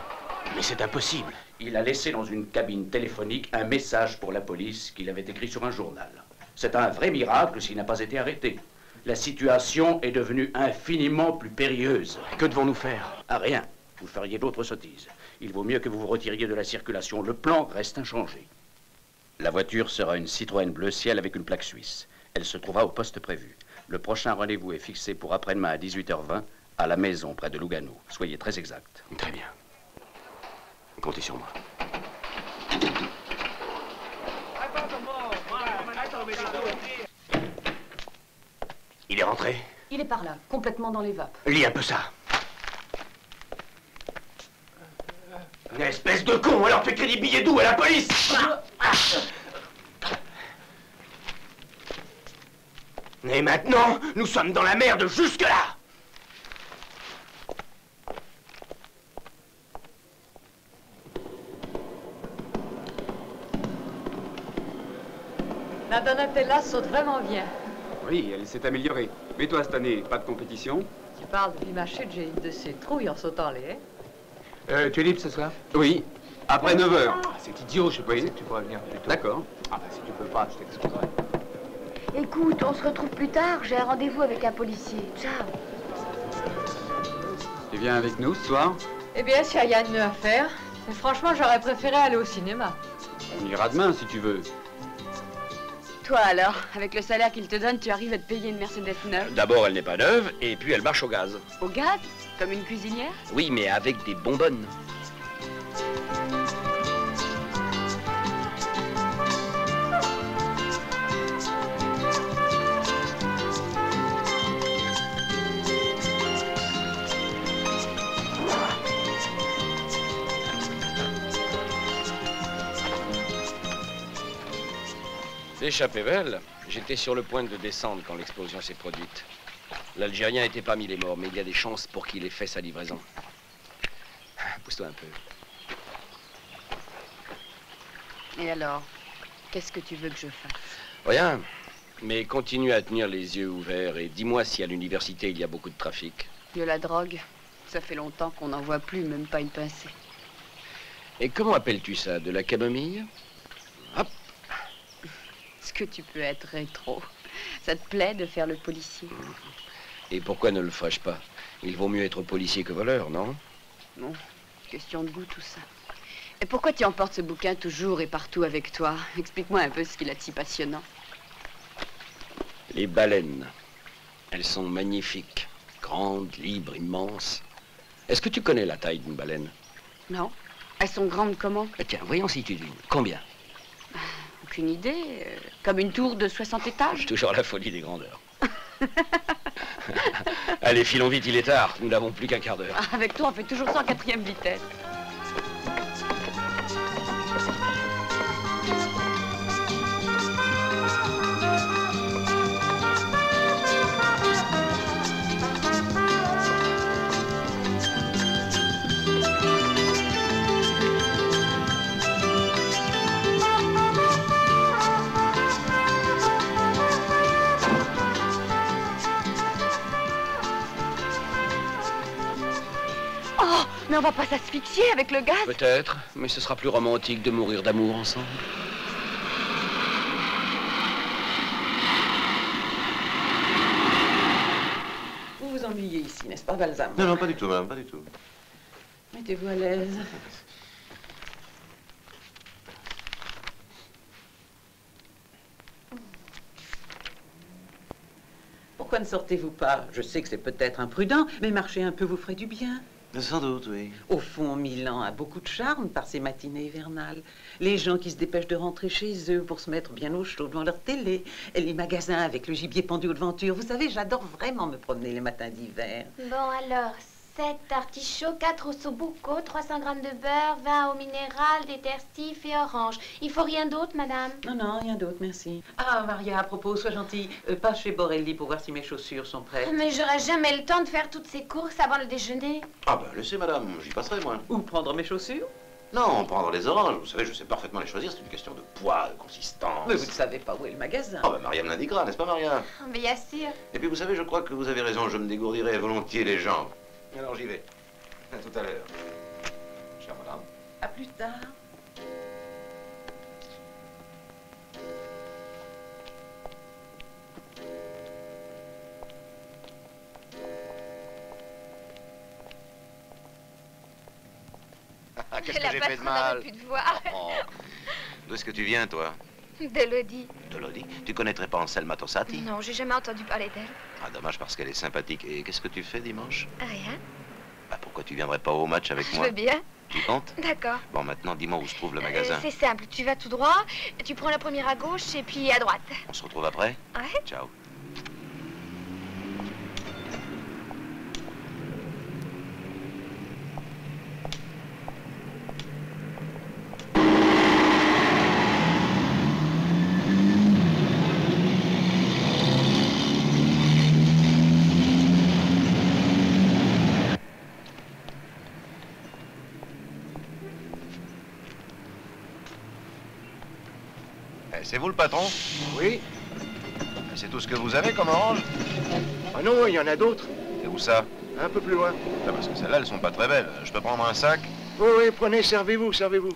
Mais c'est impossible. Il a laissé dans une cabine téléphonique un message pour la police qu'il avait écrit sur un journal. C'est un vrai miracle s'il n'a pas été arrêté. La situation est devenue infiniment plus périlleuse. Que devons-nous faire? Rien. Vous feriez d'autres sottises. Il vaut mieux que vous vous retiriez de la circulation. Le plan reste inchangé. La voiture sera une Citroën bleu ciel avec une plaque suisse. Elle se trouvera au poste prévu. Le prochain rendez-vous est fixé pour après-demain à 18h20 à la maison près de Lugano. Soyez très exact. Très bien. Comptez sur moi. Il est rentré? Il est par là, complètement dans les vapes. Lis un peu ça. Une espèce de con, alors tu écris des billets doux à la police. Et maintenant, nous sommes dans la merde jusque-là. La Donatella saute vraiment bien. Oui, elle s'est améliorée. Mais toi, cette année, pas de compétition? Tu parles depuis ma chute, j'ai une de ces trouilles en sautant les haies. Tu es libre ce soir? Oui, après 9h. C'est idiot, je pensais que tu pourrais venir plus tôt. D'accord. Ah bah si tu peux pas, je t'excuserai. Écoute, on se retrouve plus tard, j'ai un rendez-vous avec un policier. Ciao. Tu viens avec nous ce soir? Eh bien, s'il y a rien de mieux à faire. Mais franchement, j'aurais préféré aller au cinéma. On ira demain si tu veux. Toi alors, avec le salaire qu'il te donne, tu arrives à te payer une Mercedes neuve? D'abord, elle n'est pas neuve, et puis elle marche au gaz. Au gaz? Comme une cuisinière? Oui, mais avec des bonbonnes. L'échappée belle. J'étais sur le point de descendre quand l'explosion s'est produite. L'Algérien était parmi les morts, mais il y a des chances pour qu'il ait fait sa livraison. Pousse-toi un peu. Et alors, qu'est-ce que tu veux que je fasse? Rien. Mais continue à tenir les yeux ouverts et dis-moi si à l'université il y a beaucoup de trafic. De la drogue, ça fait longtemps qu'on n'en voit plus, même pas une pincée. Et comment appelles-tu ça? De la camomille? Hop. Est-ce que tu peux être rétro? Ça te plaît de faire le policier? Et pourquoi ne le ferais-je pas? Il vaut mieux être policier que voleur, non? Bon, question de goût tout ça. Et pourquoi tu emportes ce bouquin toujours et partout avec toi? Explique-moi un peu ce qu'il a de si passionnant. Les baleines. Elles sont magnifiques. Grandes, libres, immenses. Est-ce que tu connais la taille d'une baleine? Non. Elles sont grandes comment? Tiens, voyons si tu devines. Combien? Aucune idée. Comme une tour de 60 étages? Toujours la folie des grandeurs. Allez, filons vite, il est tard. Nous n'avons plus qu'un quart d'heure. Avec toi, on fait toujours ça en 4e vitesse. Mais on va pas s'asphyxier avec le gaz? Peut-être, mais ce sera plus romantique de mourir d'amour ensemble. Vous vous ennuyez ici, n'est-ce pas, Balsam? Non, non, pas du tout, madame, pas du tout. Mettez-vous à l'aise. Pourquoi ne sortez-vous pas? Je sais que c'est peut-être imprudent, mais marcher un peu vous ferait du bien. Sans doute, oui. Au fond, Milan a beaucoup de charme par ses matinées hivernales. Les gens qui se dépêchent de rentrer chez eux pour se mettre bien au chaud devant leur télé. Et les magasins avec le gibier pendu aux devantures. Vous savez, j'adore vraiment me promener les matins d'hiver. Bon, alors, 7 artichauts, 4 ossobuco, 300 grammes de beurre, 20 au minéral, des terres stifs et oranges. Il faut rien d'autre, madame? Non, non, rien d'autre, merci. Ah, Maria, à propos, sois gentille. Passe chez Borelli pour voir si mes chaussures sont prêtes. Mais j'aurai jamais le temps de faire toutes ces courses avant le déjeuner. Ah ben, laissez, madame, j'y passerai, moi. Ou prendre mes chaussures? Non, prendre les oranges. Vous savez, je sais parfaitement les choisir. C'est une question de poids, de consistance. Mais vous ne savez pas où est le magasin. Ah ben, Maria me l'indiquera, n'est-ce pas, Maria? Mais bien sûr. Et puis, vous savez, je crois que vous avez raison. Je me dégourdirai volontiers les jambes. Alors, j'y vais. À tout à l'heure. Chère madame. À plus tard. Qu'est-ce que j'ai fait de mal? Plus de voir. Oh. D'où est-ce que tu viens, toi? D'Elodie. D'Elodie? Tu connaîtrais pas Anselma Tossati? Non, j'ai jamais entendu parler d'elle. Ah, dommage parce qu'elle est sympathique. Et qu'est-ce que tu fais dimanche? Rien. Bah, pourquoi tu viendrais pas au match avec moi? Je veux bien. Tu comptes? D'accord. Bon, maintenant, dis-moi où se trouve le magasin. C'est simple, tu vas tout droit, tu prends la première à gauche et puis à droite. On se retrouve après? Ouais. Ciao. C'est vous le patron? Oui. C'est tout ce que vous avez comme orange? Ah non, il y en a d'autres. Et où ça? Un peu plus loin. Ah, parce que celles-là, elles sont pas très belles. Je peux prendre un sac? Oui, oui, prenez, servez-vous, servez-vous.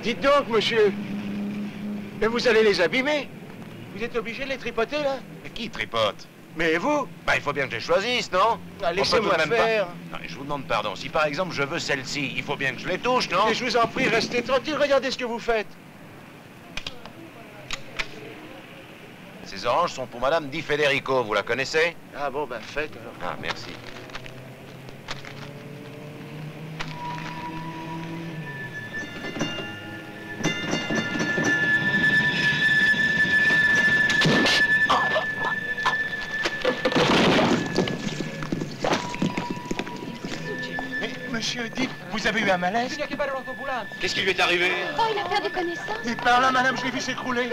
Dites donc, monsieur. Mais vous allez les abîmer. Vous êtes obligé de les tripoter, là? Mais qui tripote? Mais vous? Bah, il faut bien que je les choisisse, non? Ah, laissez-moi faire. Non, je vous demande pardon. Si par exemple je veux celle-ci, il faut bien que je les touche, non? Mais je vous en prie, restez tranquille, regardez ce que vous faites. Ces oranges sont pour Madame Di Federico, vous la connaissez? Ah bon, ben faites alors. Ah, merci. Monsieur, dites, vous avez eu un malaise? Qu'est-ce qui lui est arrivé? Oh, il a perdu connaissance. Mais par là, madame, je l'ai vu s'écrouler.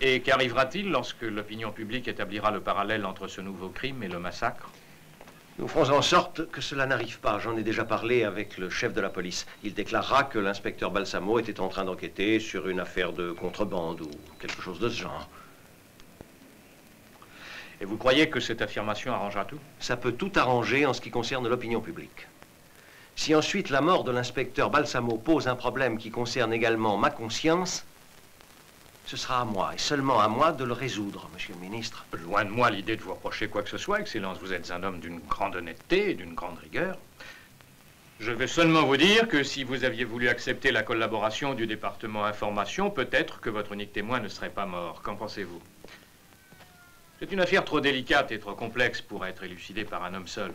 Et qu'arrivera-t-il lorsque l'opinion publique établira le parallèle entre ce nouveau crime et le massacre? Nous ferons en sorte que cela n'arrive pas. J'en ai déjà parlé avec le chef de la police. Il déclarera que l'inspecteur Balsamo était en train d'enquêter sur une affaire de contrebande ou quelque chose de ce genre. Et vous croyez que cette affirmation arrangera tout? Ça peut tout arranger en ce qui concerne l'opinion publique. Si ensuite la mort de l'inspecteur Balsamo pose un problème qui concerne également ma conscience, ce sera à moi, et seulement à moi, de le résoudre, monsieur le ministre. Loin de moi l'idée de vous reprocher quoi que ce soit, Excellence. Vous êtes un homme d'une grande honnêteté et d'une grande rigueur. Je veux seulement vous dire que si vous aviez voulu accepter la collaboration du département information, peut-être que votre unique témoin ne serait pas mort. Qu'en pensez-vous? C'est une affaire trop délicate et trop complexe pour être élucidée par un homme seul.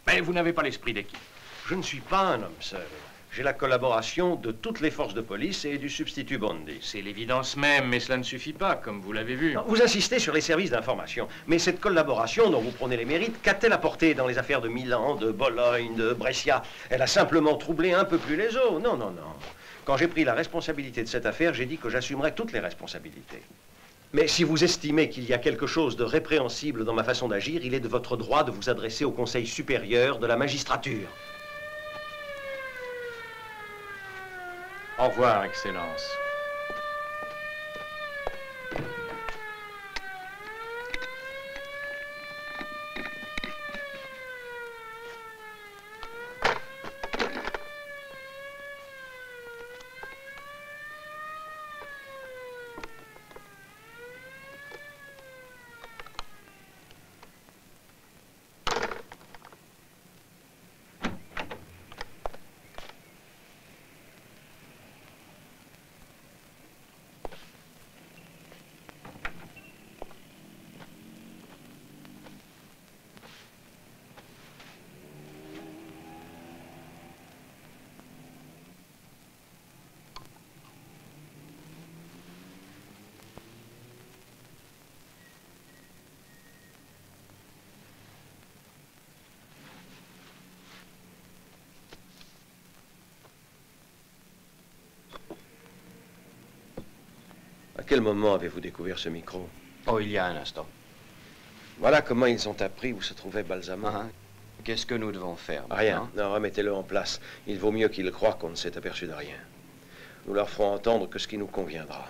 Mais vous n'avez pas l'esprit d'équipe. Je ne suis pas un homme seul. J'ai la collaboration de toutes les forces de police et du substitut Bondi. C'est l'évidence même, mais cela ne suffit pas, comme vous l'avez vu. Non, vous insistez sur les services d'information. Mais cette collaboration dont vous prenez les mérites, qu'a-t-elle apporté dans les affaires de Milan, de Bologne, de Brescia? Elle a simplement troublé un peu plus les eaux. Non, non, non. Quand j'ai pris la responsabilité de cette affaire, j'ai dit que j'assumerais toutes les responsabilités. Mais si vous estimez qu'il y a quelque chose de répréhensible dans ma façon d'agir, il est de votre droit de vous adresser au Conseil supérieur de la magistrature. Au revoir, Excellence. À quel moment avez-vous découvert ce micro? Oh, il y a un instant. Voilà comment ils ont appris où se trouvait Balsamo. Qu'est-ce que nous devons faire? Rien. Non, remettez-le en place. Il vaut mieux qu'ils croient qu'on ne s'est aperçu de rien. Nous leur ferons entendre que ce qui nous conviendra.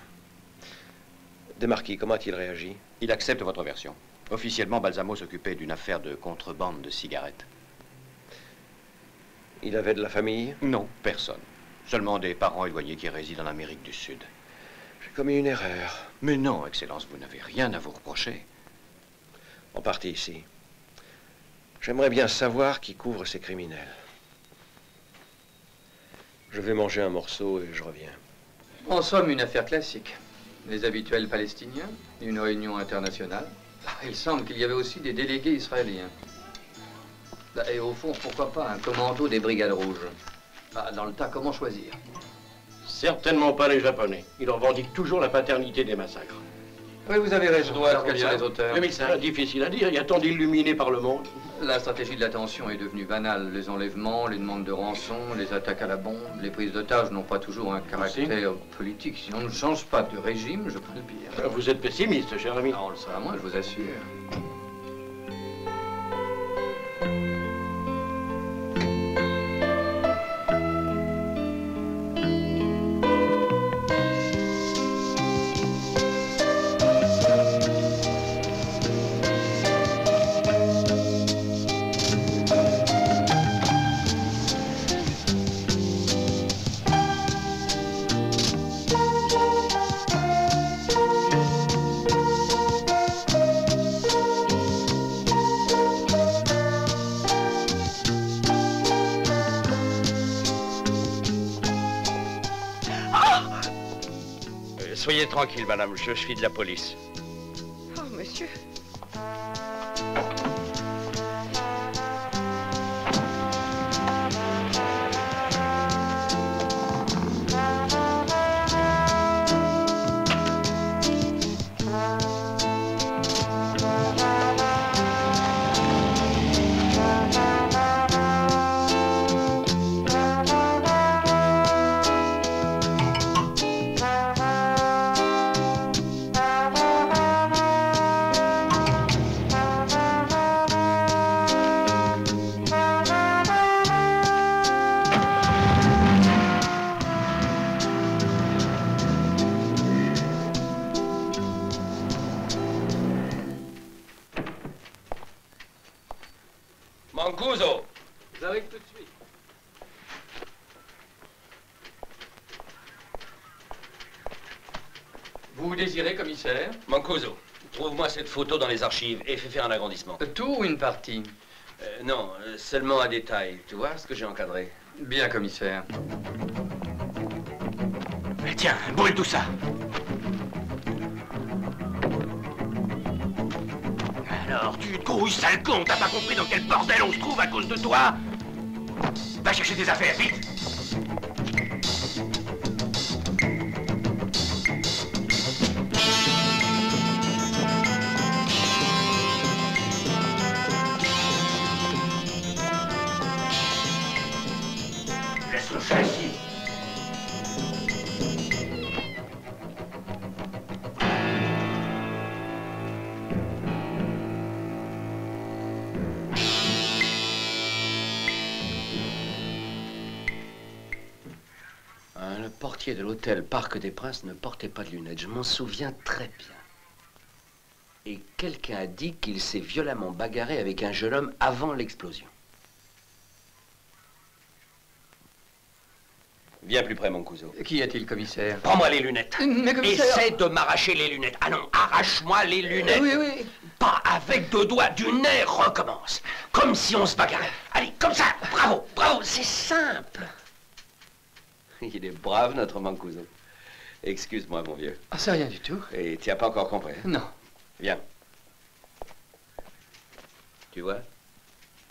Desmarquis, comment a-t-il réagi? Il accepte votre version. Officiellement, Balsamo s'occupait d'une affaire de contrebande de cigarettes. Il avait de la famille? Non, personne. Seulement des parents éloignés qui résident en Amérique du Sud. J'ai commis une erreur. Mais non, Excellence, vous n'avez rien à vous reprocher. En partie ici. J'aimerais bien savoir qui couvre ces criminels. Je vais manger un morceau et je reviens. En somme, une affaire classique. Les habituels palestiniens, une réunion internationale. Il semble qu'il y avait aussi des délégués israéliens. Et au fond, pourquoi pas un commando des Brigades Rouges? Dans le tas, comment choisir? Certainement pas les Japonais. Ils revendiquent toujours la paternité des massacres. Oui, vous avez raison. Alors, quels sont les auteurs? Mais c'est difficile à dire. Y a tant d'illuminés par le monde. La stratégie de l'attention est devenue banale. Les enlèvements, les demandes de rançon, les attaques à la bombe, les prises d'otages n'ont pas toujours un caractère politique. Si on ne change pas de régime, je peux le pire. Vous êtes pessimiste, cher ami. On le sera moins, je vous assure. Soyez tranquille, madame, je suis de la police. Oh, monsieur. Mancuso! J'arrive tout de suite. Vous désirez, commissaire? Mancuso, trouve-moi cette photo dans les archives et fais faire un agrandissement. Tout ou une partie? Non, seulement un détail. Tu vois ce que j'ai encadré? Bien, commissaire. Tiens, brûle tout ça. Alors, tu te couilles, sale con, t'as pas compris dans quel bordel on se trouve à cause de toi? Va chercher tes affaires, vite. Laisse le chat ici. Le portier de l'hôtel Parc des Princes ne portait pas de lunettes, je m'en souviens très bien. Et quelqu'un a dit qu'il s'est violemment bagarré avec un jeune homme avant l'explosion. Viens plus près, mon cousin. Qu'y a-t-il, commissaire? Prends-moi les lunettes. Mais commissaire... Essaie de m'arracher les lunettes. Ah non, arrache-moi les lunettes. Oui, oui. Pas avec deux doigts, du nez, recommence. Comme si on se bagarrait. Allez, comme ça. Bravo, bravo, c'est simple. Il est brave, notre Mancuso. Excuse-moi, mon vieux. Ah, c'est rien du tout. Et tu n'as pas encore compris? Non. Viens. Tu vois?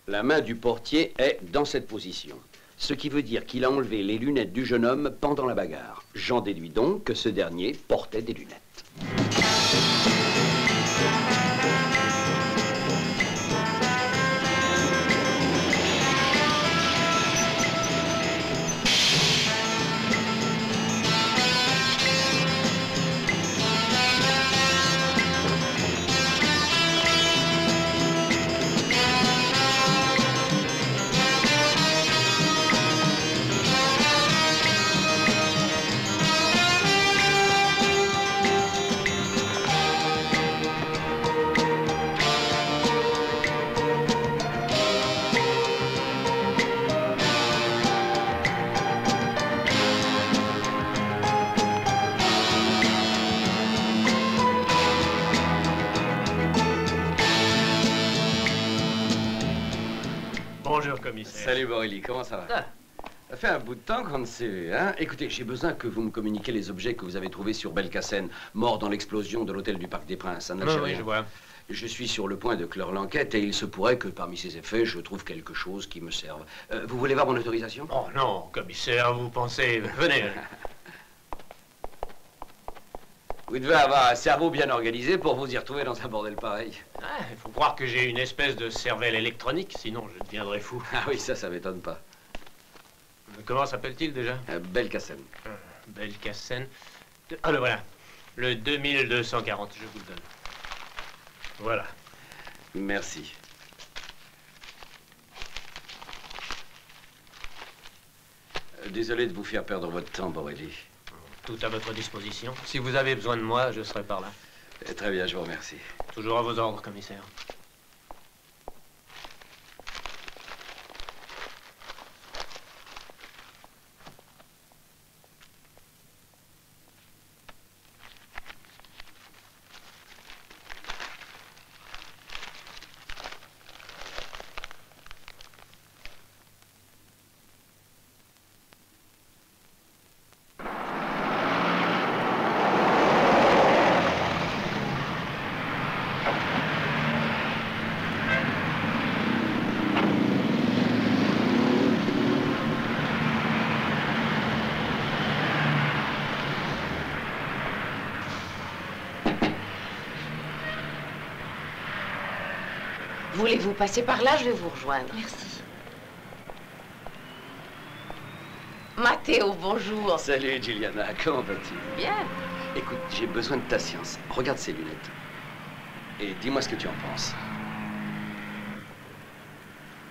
La main du portier est dans cette position. Ce qui veut dire qu'il a enlevé les lunettes du jeune homme pendant la bagarre. J'en déduis donc que ce dernier portait des lunettes. Bonjour, commissaire. Salut, Borelli, comment ça va? Ça fait un bout de temps qu'on ne s'est vu, hein? Écoutez, j'ai besoin que vous me communiquiez les objets que vous avez trouvés sur Belkacem, mort dans l'explosion de l'hôtel du Parc des Princes, en Algérie. Oui, je vois. Je suis sur le point de clore l'enquête et il se pourrait que parmi ces effets, je trouve quelque chose qui me serve. Vous voulez voir mon autorisation? Oh non, commissaire, vous pensez... Venez. Vous devez avoir un cerveau bien organisé pour vous y retrouver dans un bordel pareil. Il faut croire que j'ai une espèce de cervelle électronique, sinon je deviendrais fou. Ah oui, ça m'étonne pas. Comment s'appelle-t-il déjà? Belkacem. Belkacem. Ah, le voilà. Le 2240, je vous le donne. Voilà. Merci. Désolé de vous faire perdre votre temps, Borelli. Tout à votre disposition. Si vous avez besoin de moi, je serai par là. Très bien, je vous remercie. Toujours à vos ordres, commissaire. Voulez-vous passer par là? Je vais vous rejoindre. Merci. Matteo, bonjour. Salut, Juliana. Comment vas-tu? Bien. Écoute, j'ai besoin de ta science. Regarde ces lunettes. Et dis-moi ce que tu en penses.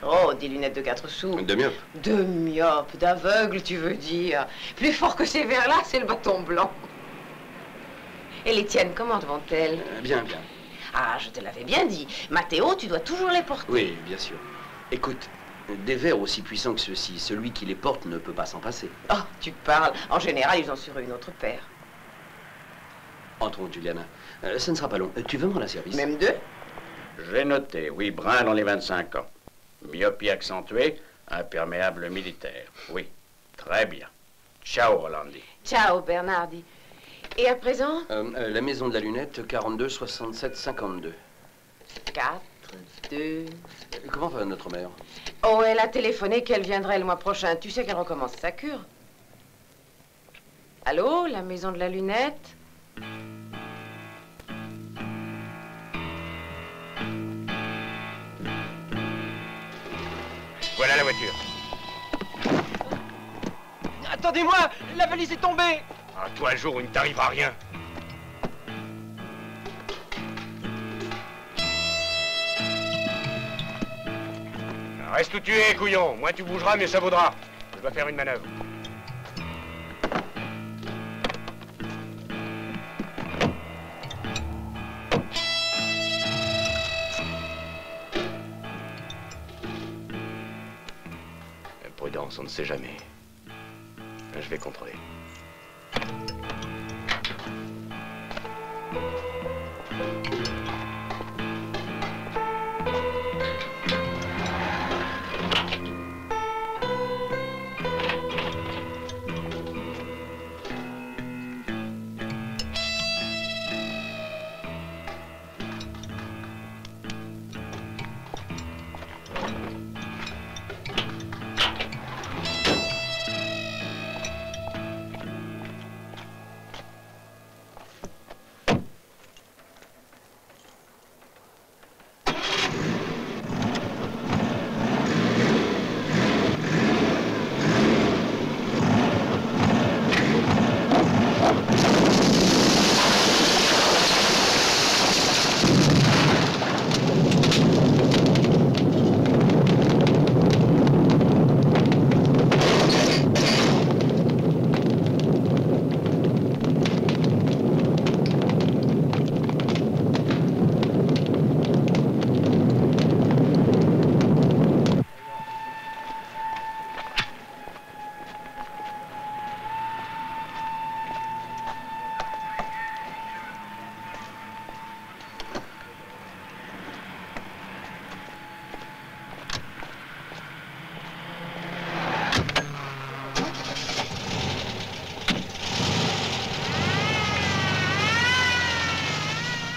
Oh, des lunettes de 4 sous. De myope. De myope, d'aveugle, tu veux dire. Plus fort que ces verres-là, c'est le bâton blanc. Et les tiennes, comment vont-elles? Bien, bien. Ah, je te l'avais bien dit. Matteo, tu dois toujours les porter. Oui, bien sûr. Écoute, des verres aussi puissants que ceux-ci, celui qui les porte ne peut pas s'en passer. Oh, tu parles. En général, ils ont sur eux une autre paire. Entrons, Juliana. Ça ne sera pas long. Tu veux me rendre un service? Même deux? J'ai noté, oui, brun dans les 25 ans. Myopie accentuée, imperméable militaire. Oui, très bien. Ciao, Rolandi. Ciao, Bernardi. Et à présent? La maison de la lunette, 42 67 52. 4, 2... Comment va notre mère? Oh, elle a téléphoné qu'elle viendrait le mois prochain. Tu sais qu'elle recommence sa cure. Allô, la maison de la lunette? Voilà la voiture. Attendez-moi, la valise est tombée. À toi le jour où il ne t'arrivera rien. Reste où tu es, couillon. Moins tu bougeras, mieux ça vaudra. Je dois faire une manœuvre. Prudence, on ne sait jamais. Je vais contrôler.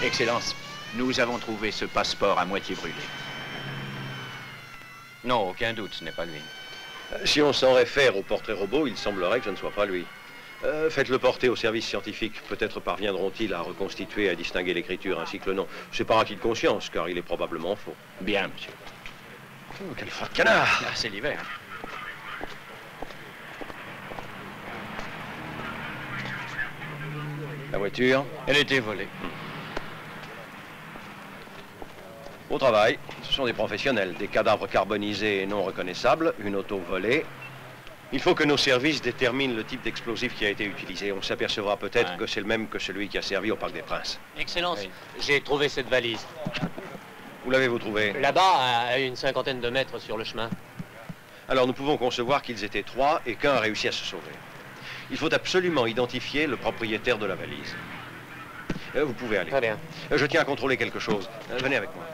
Excellence, nous avons trouvé ce passeport à moitié brûlé. Non, aucun doute, ce n'est pas lui. Si on s'en réfère au portrait robot, il semblerait que ce ne soit pas lui. Faites-le porter au service scientifique. Peut-être parviendront-ils à reconstituer et à distinguer l'écriture ainsi que le nom. C'est par acquis de conscience, car il est probablement faux. Bien, monsieur. Oh, quel fort canard! Ah, c'est l'hiver. La voiture? Elle était volée. Au travail, ce sont des professionnels, des cadavres carbonisés et non reconnaissables, une auto volée. Il faut que nos services déterminent le type d'explosif qui a été utilisé. On s'apercevra peut-être que c'est le même que celui qui a servi au Parc des Princes. Excellence, j'ai trouvé cette valise. Où l'avez-vous trouvée? Là-bas, à une 50aine de mètres sur le chemin. Alors nous pouvons concevoir qu'ils étaient 3 et qu'un a réussi à se sauver. Il faut absolument identifier le propriétaire de la valise. Vous pouvez aller. Très bien. Je tiens à contrôler quelque chose. Venez avec moi.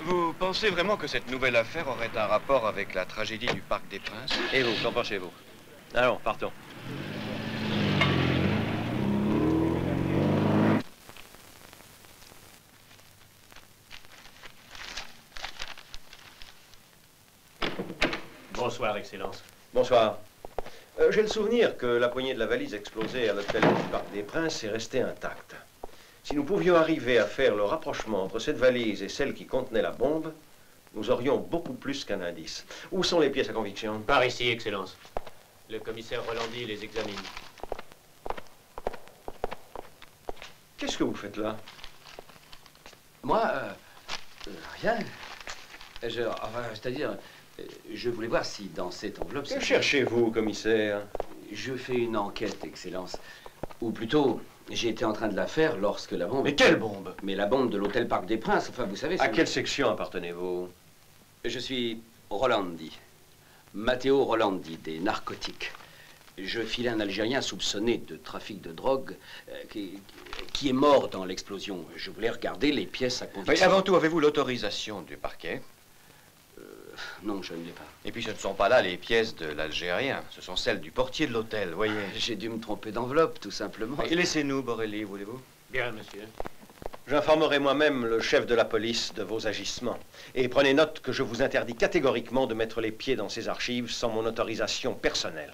Vous pensez vraiment que cette nouvelle affaire aurait un rapport avec la tragédie du Parc des Princes? Et vous, qu'en pensez-vous? Allons, partons. Bonsoir, Excellence. Bonsoir. J'ai le souvenir que la poignée de la valise explosée à l'hôtel du Parc des Princes est restée intacte. Si nous pouvions arriver à faire le rapprochement entre cette valise et celle qui contenait la bombe, nous aurions beaucoup plus qu'un indice. Où sont les pièces à conviction? Par ici, Excellence. Le commissaire Rolandi les examine. Qu'est-ce que vous faites là? Moi, rien. C'est-à-dire, je voulais voir si dans cette enveloppe... Que cherchez-vous, commissaire? je fais une enquête, Excellence. Ou plutôt, j'ai été en train de la faire lorsque la bombe... Mais quelle bombe? Mais la bombe de l'hôtel Parc des Princes, enfin, vous savez... À quelle section appartenez-vous? Je suis Rolandi. Matteo Rolandi, des narcotiques. Je filais un Algérien soupçonné de trafic de drogue qui est mort dans l'explosion. Je voulais regarder les pièces à conviction. Mais avant tout, avez-vous l'autorisation du parquet? Non, je ne l'ai pas. Et puis ce ne sont pas là les pièces de l'Algérien, ce sont celles du portier de l'hôtel, voyez. J'ai dû me tromper d'enveloppe, tout simplement. Et laissez-nous, Borelli, voulez-vous? Bien, monsieur. J'informerai moi-même le chef de la police de vos agissements. Et prenez note que je vous interdis catégoriquement de mettre les pieds dans ces archives sans mon autorisation personnelle.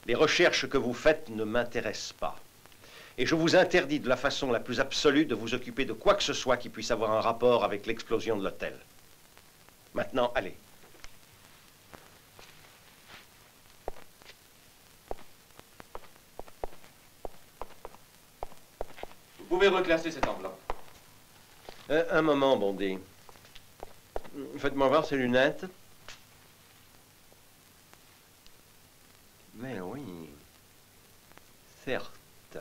Les recherches que vous faites ne m'intéressent pas. Et je vous interdis de la façon la plus absolue de vous occuper de quoi que ce soit qui puisse avoir un rapport avec l'explosion de l'hôtel. Maintenant, allez. Vous pouvez reclasser cette enveloppe. Un moment, Bondy. Faites-moi voir ces lunettes. Mais oui. Certes.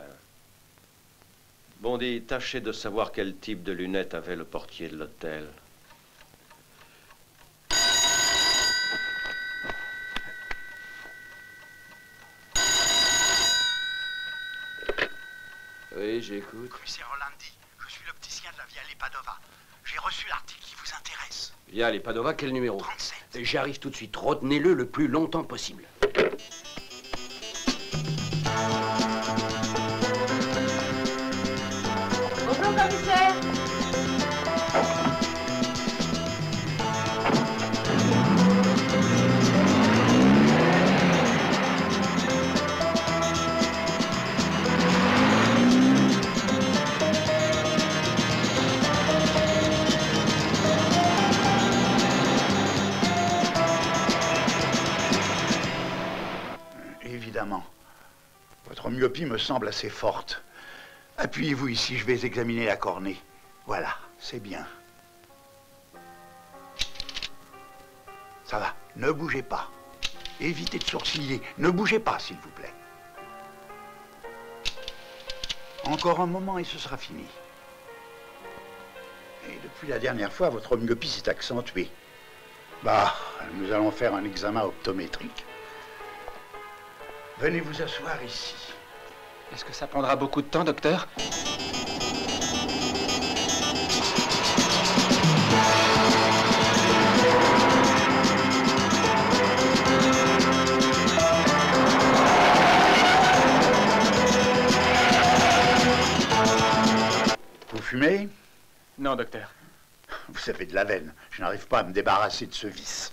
Bondy, tâchez de savoir quel type de lunettes avait le portier de l'hôtel. Oui, j'écoute. Commissaire Rolandi, je suis l'opticien de la Viale Padova. J'ai reçu l'article qui vous intéresse. Viale Padova, quel numéro? 37. J'arrive tout de suite. Retenez-le le plus longtemps possible. Bonjour, commissaire. Évidemment. Votre myopie me semble assez forte. Appuyez-vous ici, je vais examiner la cornée. Voilà, c'est bien. Ça va, ne bougez pas. Évitez de sourciller. Ne bougez pas, s'il vous plaît. Encore un moment et ce sera fini. Et depuis la dernière fois, votre myopie s'est accentuée. Bah, nous allons faire un examen optométrique. Venez vous asseoir ici. Est-ce que ça prendra beaucoup de temps, docteur? Vous fumez? Non, docteur. Vous avez de la veine. Je n'arrive pas à me débarrasser de ce vice.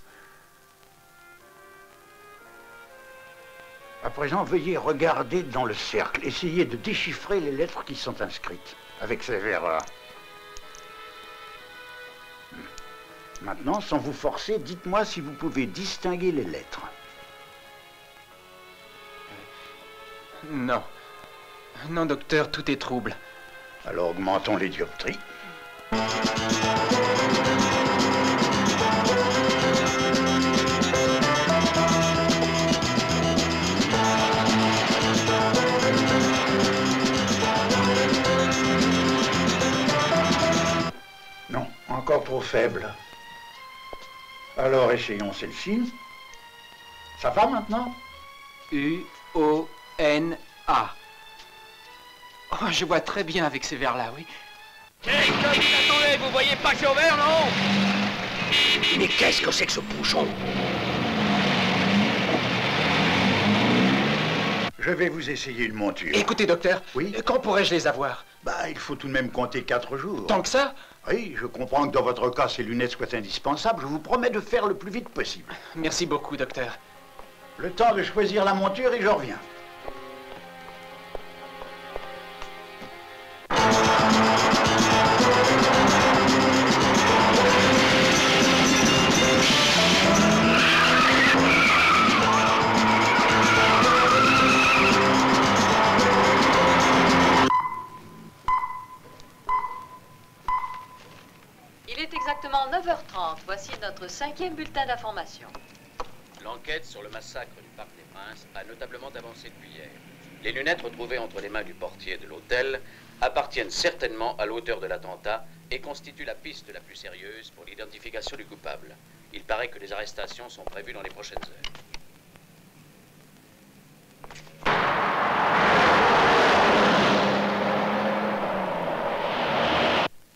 À présent, veuillez regarder dans le cercle. Essayez de déchiffrer les lettres qui sont inscrites avec ces verres-là. Maintenant, sans vous forcer, dites-moi si vous pouvez distinguer les lettres. Non. Non, docteur, tout est trouble. Alors augmentons les dioptries. Non, encore trop faible. Alors essayons celle-ci. Ça va maintenant? U-O-N-A. Oh, je vois très bien avec ces verres-là, oui. Attendez, vous voyez pas que c'est au vert, non? Mais qu'est-ce que c'est que ce bouchon? Je vais vous essayer une monture. Écoutez, docteur. Oui? Quand pourrais-je les avoir? Bah, il faut tout de même compter 4 jours. Tant que ça? Oui, je comprends que dans votre cas, ces lunettes soient indispensables. Je vous promets de faire le plus vite possible. Merci beaucoup, docteur. Le temps de choisir la monture et je reviens. Il est exactement 9h30. Voici notre 5e bulletin d'information. L'enquête sur le massacre du Parc des Princes a notablement avancé depuis hier. Les lunettes retrouvées entre les mains du portier de l'hôtel appartiennent certainement à l'auteur de l'attentat et constituent la piste la plus sérieuse pour l'identification du coupable. Il paraît que les arrestations sont prévues dans les prochaines heures.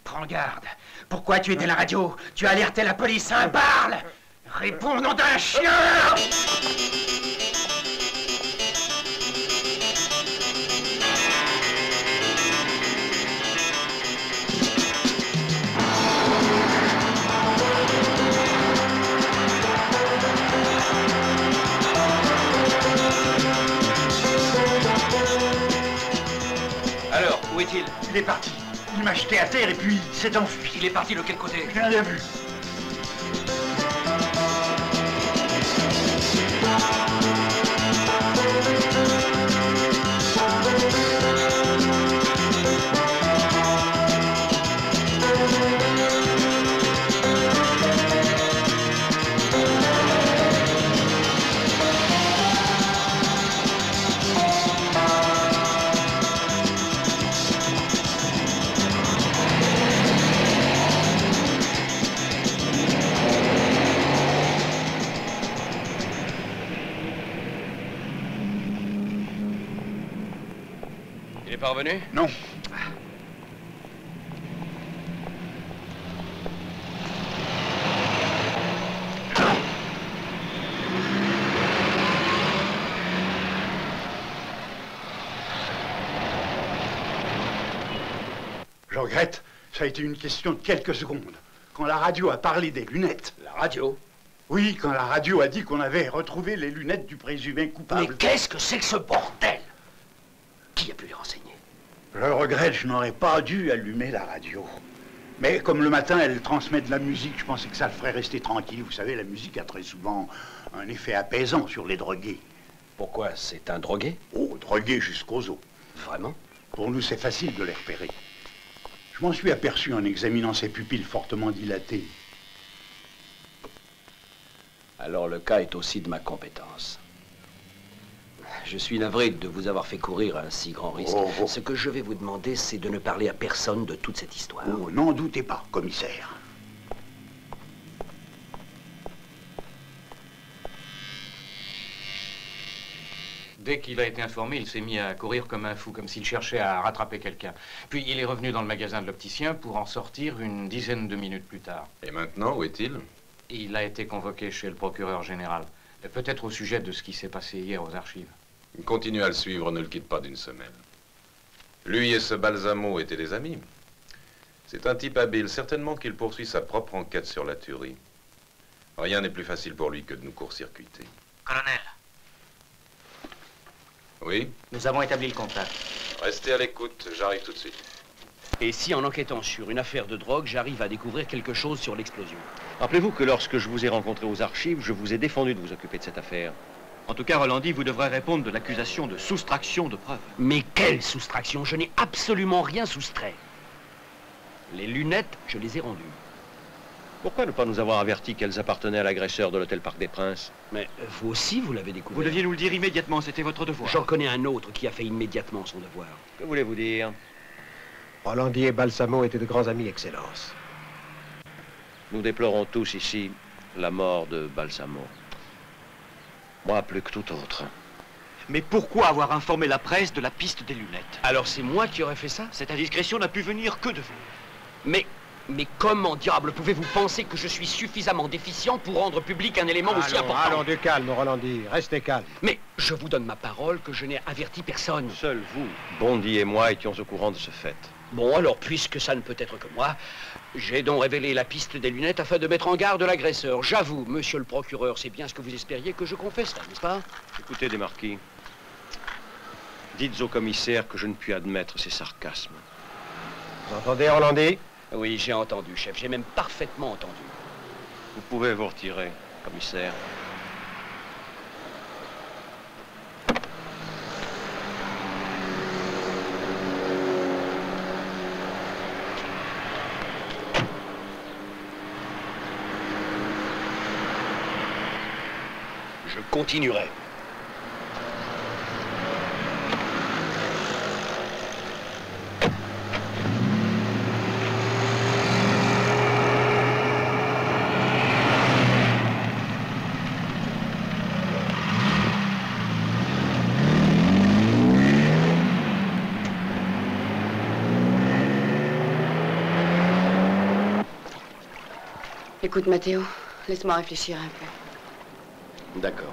Prends garde. Pourquoi tu étais à la radio? Tu as alerté la police, hein? Parle! Réponds, nom d'un chien! Alors, où est-il? Il est parti. Il m'a jeté à terre et puis il s'est enfui. Il est parti de quel côté? Je n'ai rien vu. Il est pas revenu? Non. Je regrette, ça a été une question de quelques secondes. Quand la radio a parlé des lunettes... La radio? Oui, quand la radio a dit qu'on avait retrouvé les lunettes du présumé coupable. Mais qu'est-ce que c'est que ce bordel? Qui a pu les renseigner? Je regrette, je n'aurais pas dû allumer la radio. Mais comme le matin, elle transmet de la musique, je pensais que ça le ferait rester tranquille. Vous savez, la musique a très souvent un effet apaisant sur les drogués. Pourquoi? C'est un drogué? Oh, drogué jusqu'aux os. Vraiment? Pour nous, c'est facile de les repérer. Je m'en suis aperçu en examinant ses pupilles fortement dilatées. Alors le cas est aussi de ma compétence. Je suis navré de vous avoir fait courir un si grand risque. Ce que je vais vous demander, c'est de ne parler à personne de toute cette histoire. Oh, n'en doutez pas, commissaire. Dès qu'il a été informé, il s'est mis à courir comme un fou, comme s'il cherchait à rattraper quelqu'un. Puis il est revenu dans le magasin de l'opticien pour en sortir une dizaine de minutes plus tard. Et maintenant, où est-il? Il a été convoqué chez le procureur général. Peut-être au sujet de ce qui s'est passé hier aux archives. Continue à le suivre, ne le quitte pas d'une semelle. Lui et ce Balsamo étaient des amis. C'est un type habile, certainement qu'il poursuit sa propre enquête sur la tuerie. Rien n'est plus facile pour lui que de nous court-circuiter. Colonel. Oui? Nous avons établi le contact. Restez à l'écoute, j'arrive tout de suite. Et si, en enquêtant sur une affaire de drogue, j'arrive à découvrir quelque chose sur l'explosion? Rappelez-vous que lorsque je vous ai rencontré aux archives, je vous ai défendu de vous occuper de cette affaire. En tout cas, Rolandi, vous devrez répondre de l'accusation de soustraction de preuves. Mais quelle soustraction? Je n'ai absolument rien soustrait. Les lunettes, je les ai rendues. Pourquoi ne pas nous avoir averti qu'elles appartenaient à l'agresseur de l'hôtel Parc des Princes? Mais vous aussi, vous l'avez découvert. Vous deviez nous le dire immédiatement, c'était votre devoir. J'en connais un autre qui a fait immédiatement son devoir. Que voulez-vous dire? Rolandi et Balsamo étaient de grands amis, Excellence. Nous déplorons tous ici la mort de Balsamo. Moi, plus que tout autre. Mais pourquoi avoir informé la presse de la piste des lunettes? Alors c'est moi qui aurais fait ça? Cette indiscrétion n'a pu venir que de vous. Mais comment, diable, pouvez-vous penser que je suis suffisamment déficient pour rendre public un élément aussi important? Allons, du calme, Rolandi. Restez calme. Mais je vous donne ma parole que je n'ai averti personne. Seul vous, Bondy et moi étions au courant de ce fait. Bon, alors, puisque ça ne peut être que moi, j'ai donc révélé la piste des lunettes afin de mettre en garde l'agresseur. J'avoue, monsieur le procureur, c'est bien ce que vous espériez que je confesse, n'est-ce pas? Écoutez, Desmarquis, dites au commissaire que je ne puis admettre ces sarcasmes. Vous entendez, Rolandi? Oui, j'ai entendu, chef. J'ai même parfaitement entendu. Vous pouvez vous retirer, commissaire. Je continuerai. Écoute, Matteo, laisse-moi réfléchir un peu. D'accord.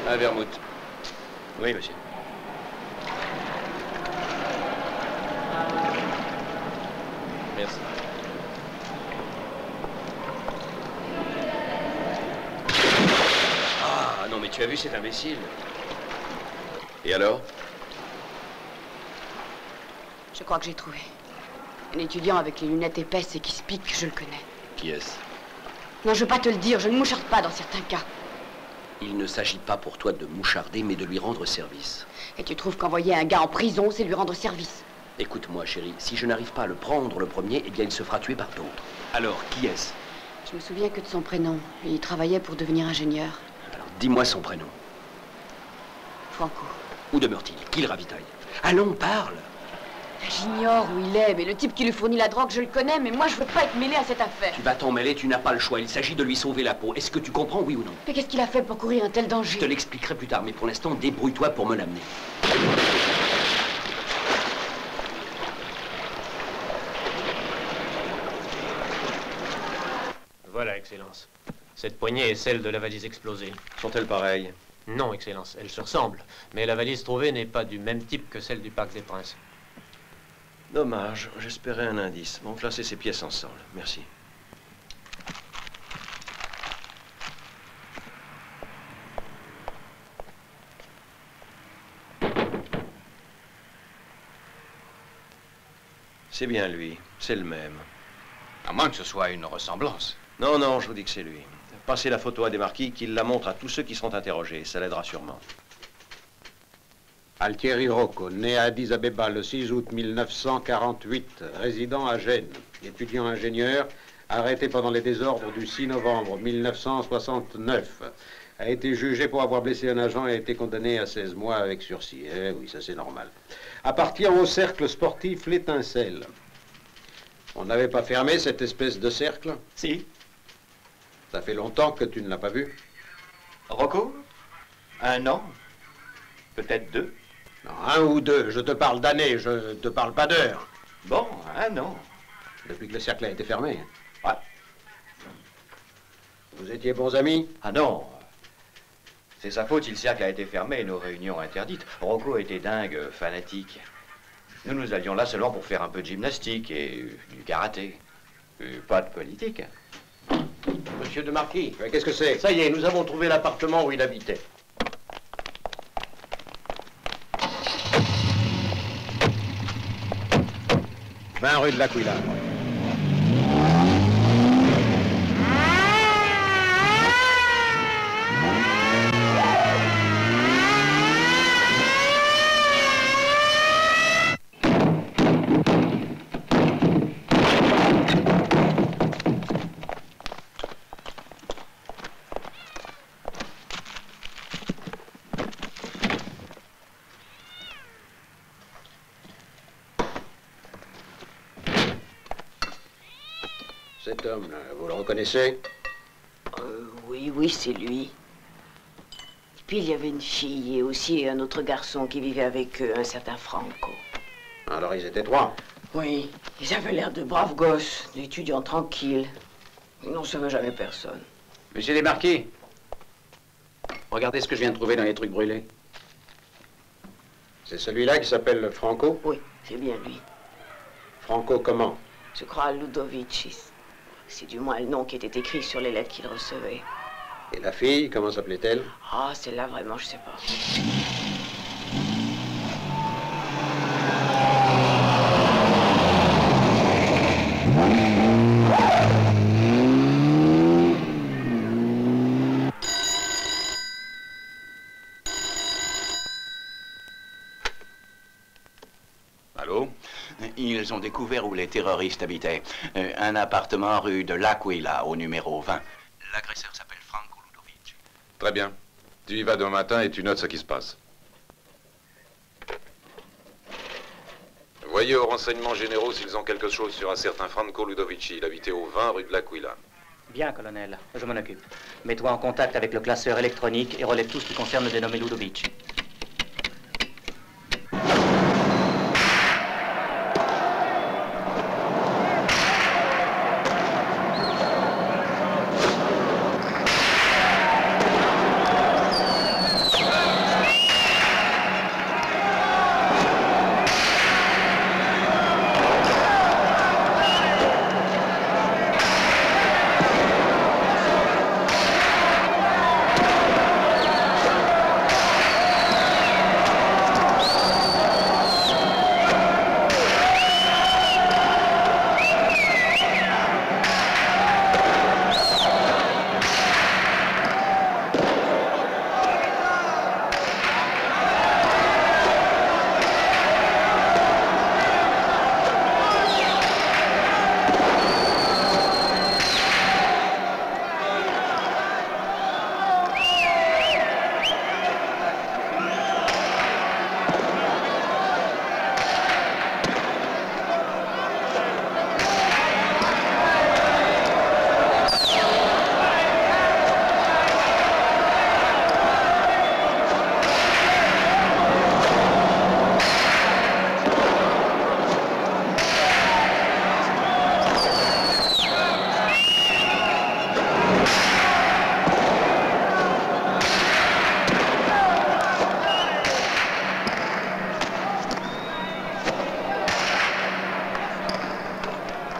Un vermouth. Oui, monsieur. Merci. Ah, non, mais tu as vu cet imbécile? Et alors? Je crois que j'ai trouvé. Un étudiant avec les lunettes épaisses et qui se pique, je le connais. Qui est-ce? Non, je veux pas te le dire, je ne moucharde pas dans certains cas. Il ne s'agit pas pour toi de moucharder, mais de lui rendre service. Et tu trouves qu'envoyer un gars en prison, c'est lui rendre service? Écoute-moi, chérie, si je n'arrive pas à le prendre le premier, eh bien, il se fera tuer par d'autres. Alors, qui est-ce? Je me souviens que de son prénom. Il travaillait pour devenir ingénieur. Alors, dis-moi son prénom. Franco. Où demeure-t-il? Qui le ravitaille? Allons, parle! J'ignore où il est, mais le type qui lui fournit la drogue, je le connais, mais moi, je veux pas être mêlé à cette affaire. Tu vas t'en mêler, tu n'as pas le choix. Il s'agit de lui sauver la peau. Est-ce que tu comprends, oui ou non? Mais qu'est-ce qu'il a fait pour courir un tel danger? Je te l'expliquerai plus tard, mais pour l'instant, débrouille-toi pour me l'amener. Voilà, Excellence. Cette poignée est celle de la valise explosée. Sont-elles pareilles? Non, Excellence, elles se ressemblent. Mais la valise trouvée n'est pas du même type que celle du Parc des Princes. Dommage, j'espérais un indice. Bon, classez ces pièces ensemble. Merci. C'est bien lui, c'est le même. À moins que ce soit une ressemblance. Non, non, je vous dis que c'est lui. Passez la photo à des marquis, qu'il la montre à tous ceux qui seront interrogés. Ça l'aidera sûrement. Altieri Rocco, né à Addis Abeba le 6 août 1948, résident à Gênes, étudiant ingénieur, arrêté pendant les désordres du 6 novembre 1969. A été jugé pour avoir blessé un agent et a été condamné à 16 mois avec sursis. Eh oui, ça c'est normal. Appartient au cercle sportif L'Étincelle. On n'avait pas fermé cette espèce de cercle? Si. Ça fait longtemps que tu ne l'as pas vu? Rocco? 1 an? Peut-être 2? Non, 1 ou 2. Je te parle d'années, je ne te parle pas d'heures. Bon, 1 an. Depuis que le cercle a été fermé. Ouais. Vous étiez bons amis? Ah non. C'est sa faute si le cercle a été fermé et nos réunions interdites. Rocco était dingue, fanatique. Nous allions là seulement pour faire un peu de gymnastique et du karaté. Pas de politique. Monsieur de Marquis, qu'est-ce que c'est? Ça y est, nous avons trouvé l'appartement où il habitait. « 20 rue de l'Aquila. » Cet homme, là, vous le reconnaissez? Oui, oui, c'est lui. Et puis il y avait une fille et aussi un autre garçon qui vivait avec eux, un certain Franco. Alors ils étaient 3? Oui, ils avaient l'air de braves gosses, d'étudiants tranquilles. Ils n'en savaient jamais personne. Monsieur Desmarquis, regardez ce que je viens de trouver dans les trucs brûlés. C'est celui-là qui s'appelle Franco? Oui, c'est bien lui. Franco comment? Je crois Ludovicis. C'est du moins le nom qui était écrit sur les lettres qu'il recevait. Et la fille, comment s'appelait-elle? Ah, celle-là, vraiment, je sais pas. Allô? Ils ont découvert où les terroristes habitaient. Un appartement rue de l'Aquila, au numéro 20. L'agresseur s'appelle Franco Ludovic. Très bien. Tu y vas demain matin et tu notes ce qui se passe. Voyez aux renseignements généraux s'ils ont quelque chose sur un certain Franco Ludovici. Il habitait au 20 rue de l'Aquila. Bien, colonel. Je m'en occupe. Mets-toi en contact avec le classeur électronique et relève tout ce qui concerne le dénommé Ludovici.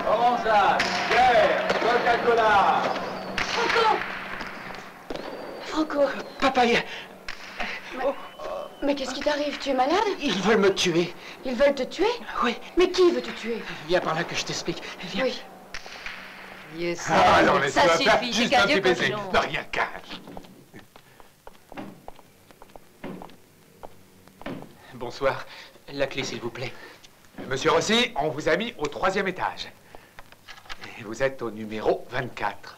Orangeade, bière, Coca-Cola. Franco! Franco! Papaya, Mais qu'est-ce qui t'arrive? Tu es malade? ils veulent me tuer. Ils veulent te tuer? Oui. Mais qui veut te tuer? Viens par là que je t'explique. Viens. Oui. Ah, alors laisse-toi faire, juste un petit baiser. Non, rien qu'un. Bonsoir. La clé, s'il vous plaît. Monsieur Rossi, on vous a mis au 3e étage. Et vous êtes au numéro 24.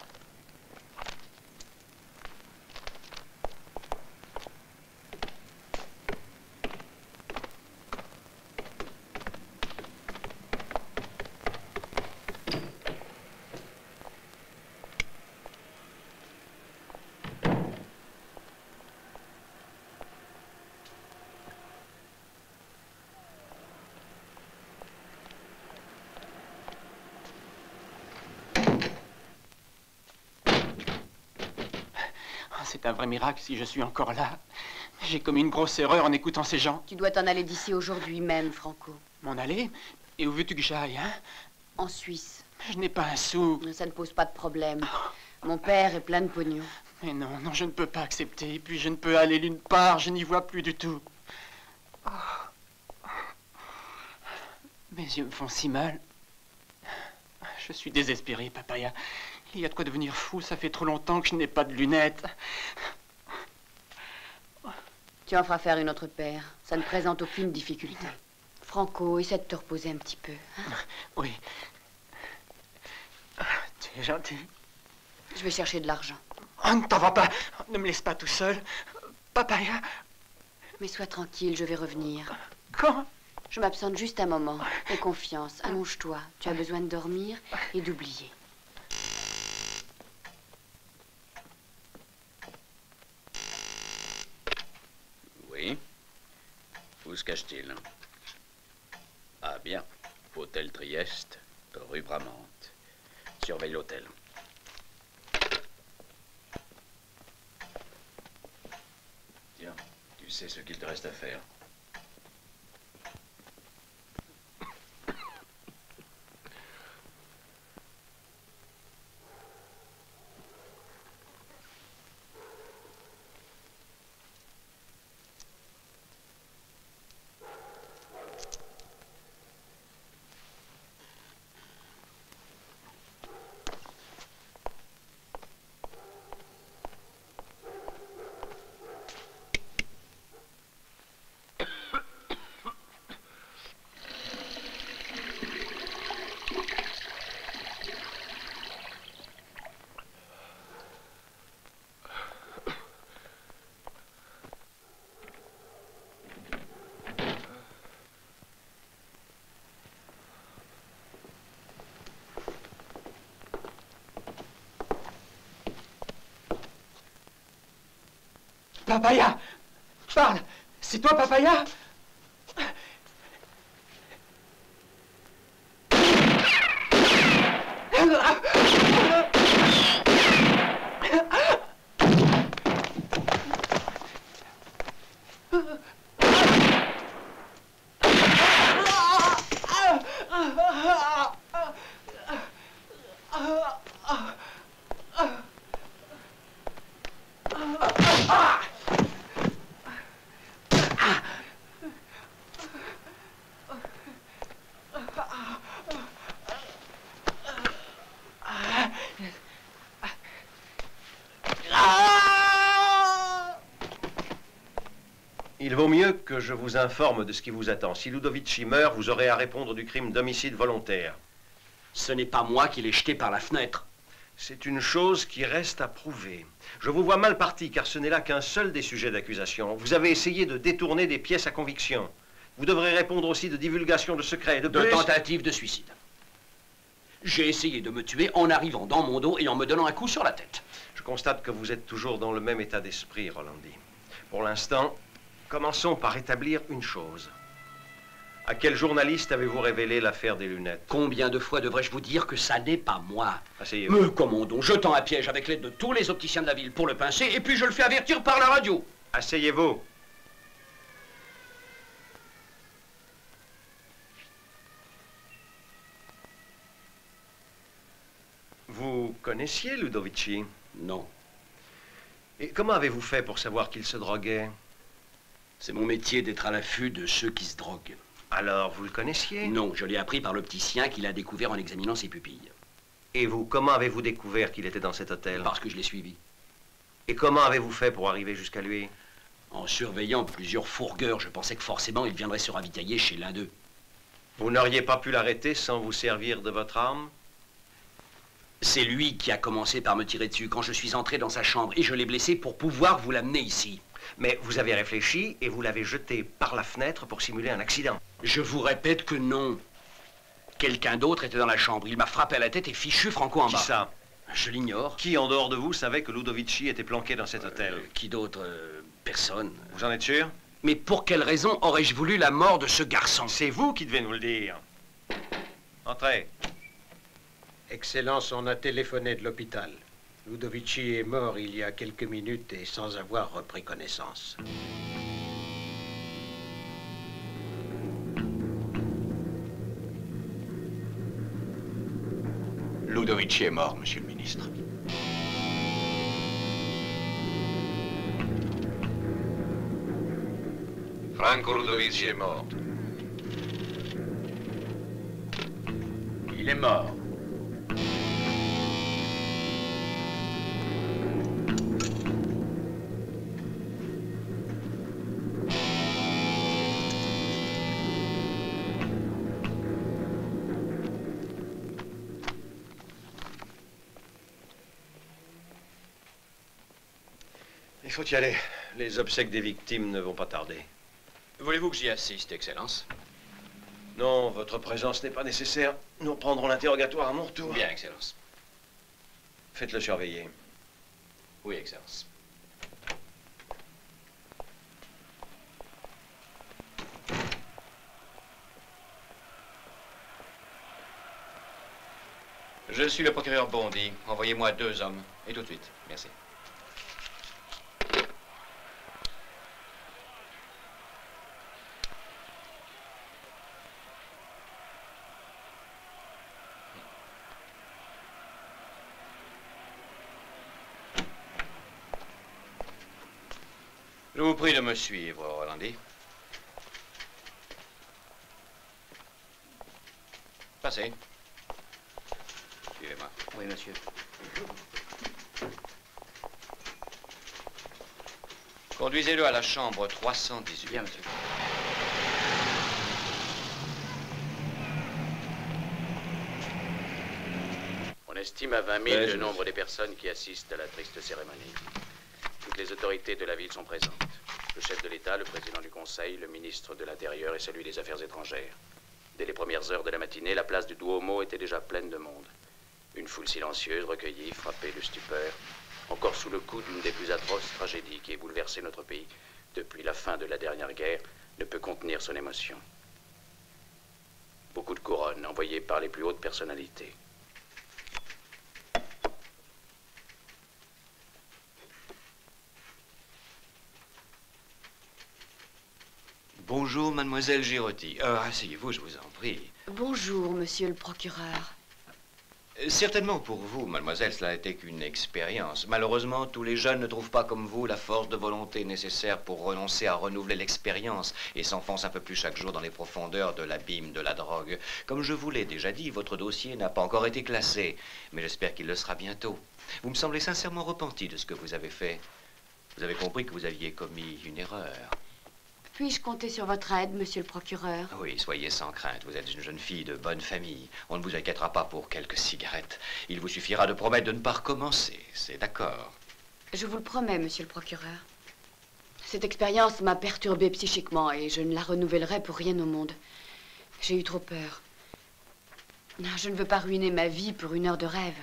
C'est un vrai miracle si je suis encore là. J'ai commis une grosse erreur en écoutant ces gens. Tu dois t'en aller d'ici aujourd'hui même, Franco. M'en aller? Et où veux-tu que j'aille, hein? En Suisse. Je n'ai pas un sou. Ça ne pose pas de problème. Mon père est plein de pognon. Mais non, non, je ne peux pas accepter. Et puis je ne peux aller nulle part. Je n'y vois plus du tout. Mes yeux me font si mal. Je suis désespéré, Papaya. Il y a de quoi devenir fou. Ça fait trop longtemps que je n'ai pas de lunettes. Tu en feras faire une autre paire. Ça ne présente aucune difficulté. Franco, essaie de te reposer un petit peu. Hein? Oui. Tu es gentil. Je vais chercher de l'argent. Oh, ne t'en va pas. Ne me laisse pas tout seul. Papaya. Mais sois tranquille, je vais revenir. Quand? Je m'absente juste un moment. Aie confiance. Allonge-toi. Tu as besoin de dormir et d'oublier. Oui. Où se cache-t-il? Ah bien. Hôtel Trieste, rue Bramante. Surveille l'hôtel. Tiens, tu sais ce qu'il te reste à faire. Papaya! Parle! C'est toi, Papaya? Il vaut mieux que je vous informe de ce qui vous attend. Si Ludovici meurt, vous aurez à répondre du crime d'homicide volontaire. Ce n'est pas moi qui l'ai jeté par la fenêtre. C'est une chose qui reste à prouver. Je vous vois mal parti, car ce n'est là qu'un seul des sujets d'accusation. Vous avez essayé de détourner des pièces à conviction. Vous devrez répondre aussi de divulgation de secrets. De tentative de suicide. J'ai essayé de me tuer en arrivant dans mon dos et en me donnant un coup sur la tête. Je constate que vous êtes toujours dans le même état d'esprit, Rolandi. Pour l'instant, commençons par établir une chose. À quel journaliste avez-vous révélé l'affaire des lunettes? Combien de fois devrais-je vous dire que ça n'est pas moi? Asseyez-vous. Me commandons, jetant un piège avec l'aide de tous les opticiens de la ville pour le pincer, et puis je le fais avertir par la radio. Asseyez-vous. Vous connaissiez Ludovici? Non. Et comment avez-vous fait pour savoir qu'il se droguait? C'est mon métier d'être à l'affût de ceux qui se droguent. Alors, vous le connaissiez? Non, je l'ai appris par l'opticien qui l'a découvert en examinant ses pupilles. Et vous, comment avez-vous découvert qu'il était dans cet hôtel? Parce que je l'ai suivi. Et comment avez-vous fait pour arriver jusqu'à lui? En surveillant plusieurs fourgueurs, je pensais que forcément il viendrait se ravitailler chez l'un d'eux. Vous n'auriez pas pu l'arrêter sans vous servir de votre arme? C'est lui qui a commencé par me tirer dessus quand je suis entré dans sa chambre et je l'ai blessé pour pouvoir vous l'amener ici. Mais vous avez réfléchi et vous l'avez jeté par la fenêtre pour simuler un accident. Je vous répète que non. Quelqu'un d'autre était dans la chambre. Il m'a frappé à la tête et fichu Franco en bas. Qui ça? Je l'ignore. Qui, en dehors de vous, savait que Ludovici était planqué dans cet hôtel? Qui d'autre? Personne. Vous en êtes sûr? Mais pour quelle raison aurais-je voulu la mort de ce garçon? C'est vous qui devez nous le dire. Entrez. Excellence, on a téléphoné de l'hôpital. Ludovici est mort il y a quelques minutes et sans avoir repris connaissance. Ludovici est mort, monsieur le ministre. Franco Ludovici est mort. Il est mort. Il faut y aller. Les obsèques des victimes ne vont pas tarder. Voulez-vous que j'y assiste, Excellence? Non, votre présence n'est pas nécessaire. Nous reprendrons l'interrogatoire à mon retour. Bien, Excellence. Faites-le surveiller. Oui, Excellence. Je suis le procureur Bondy. Envoyez-moi 2 hommes. Et tout de suite. Merci. Je vous prie de me suivre, Rolandi. Passez. Suivez-moi. Oui, monsieur. Conduisez-le à la chambre 318. Bien, monsieur. On estime à 20 000 le nombre des personnes qui assistent à la triste cérémonie. Toutes les autorités de la ville sont présentes. Le chef de l'État, le président du Conseil, le ministre de l'Intérieur et celui des Affaires étrangères. Dès les premières heures de la matinée, la place du Duomo était déjà pleine de monde. Une foule silencieuse, recueillie, frappée de stupeur, encore sous le coup d'une des plus atroces tragédies qui ait bouleversé notre pays depuis la fin de la dernière guerre, ne peut contenir son émotion. Beaucoup de couronnes envoyées par les plus hautes personnalités. Bonjour, mademoiselle Girotti. Asseyez-vous, je vous en prie. Bonjour, monsieur le procureur. Certainement pour vous, mademoiselle, cela n'était qu'une expérience. Malheureusement, tous les jeunes ne trouvent pas comme vous la force de volonté nécessaire pour renoncer à renouveler l'expérience et s'enfoncent un peu plus chaque jour dans les profondeurs de l'abîme de la drogue. Comme je vous l'ai déjà dit, votre dossier n'a pas encore été classé, mais j'espère qu'il le sera bientôt. Vous me semblez sincèrement repenti de ce que vous avez fait. Vous avez compris que vous aviez commis une erreur. Puis-je compter sur votre aide, monsieur le procureur? Oui, soyez sans crainte. Vous êtes une jeune fille de bonne famille. On ne vous inquiétera pas pour quelques cigarettes. Il vous suffira de promettre de ne pas recommencer. C'est d'accord? Je vous le promets, monsieur le procureur. Cette expérience m'a perturbée psychiquement et je ne la renouvellerai pour rien au monde. J'ai eu trop peur. Je ne veux pas ruiner ma vie pour une heure de rêve.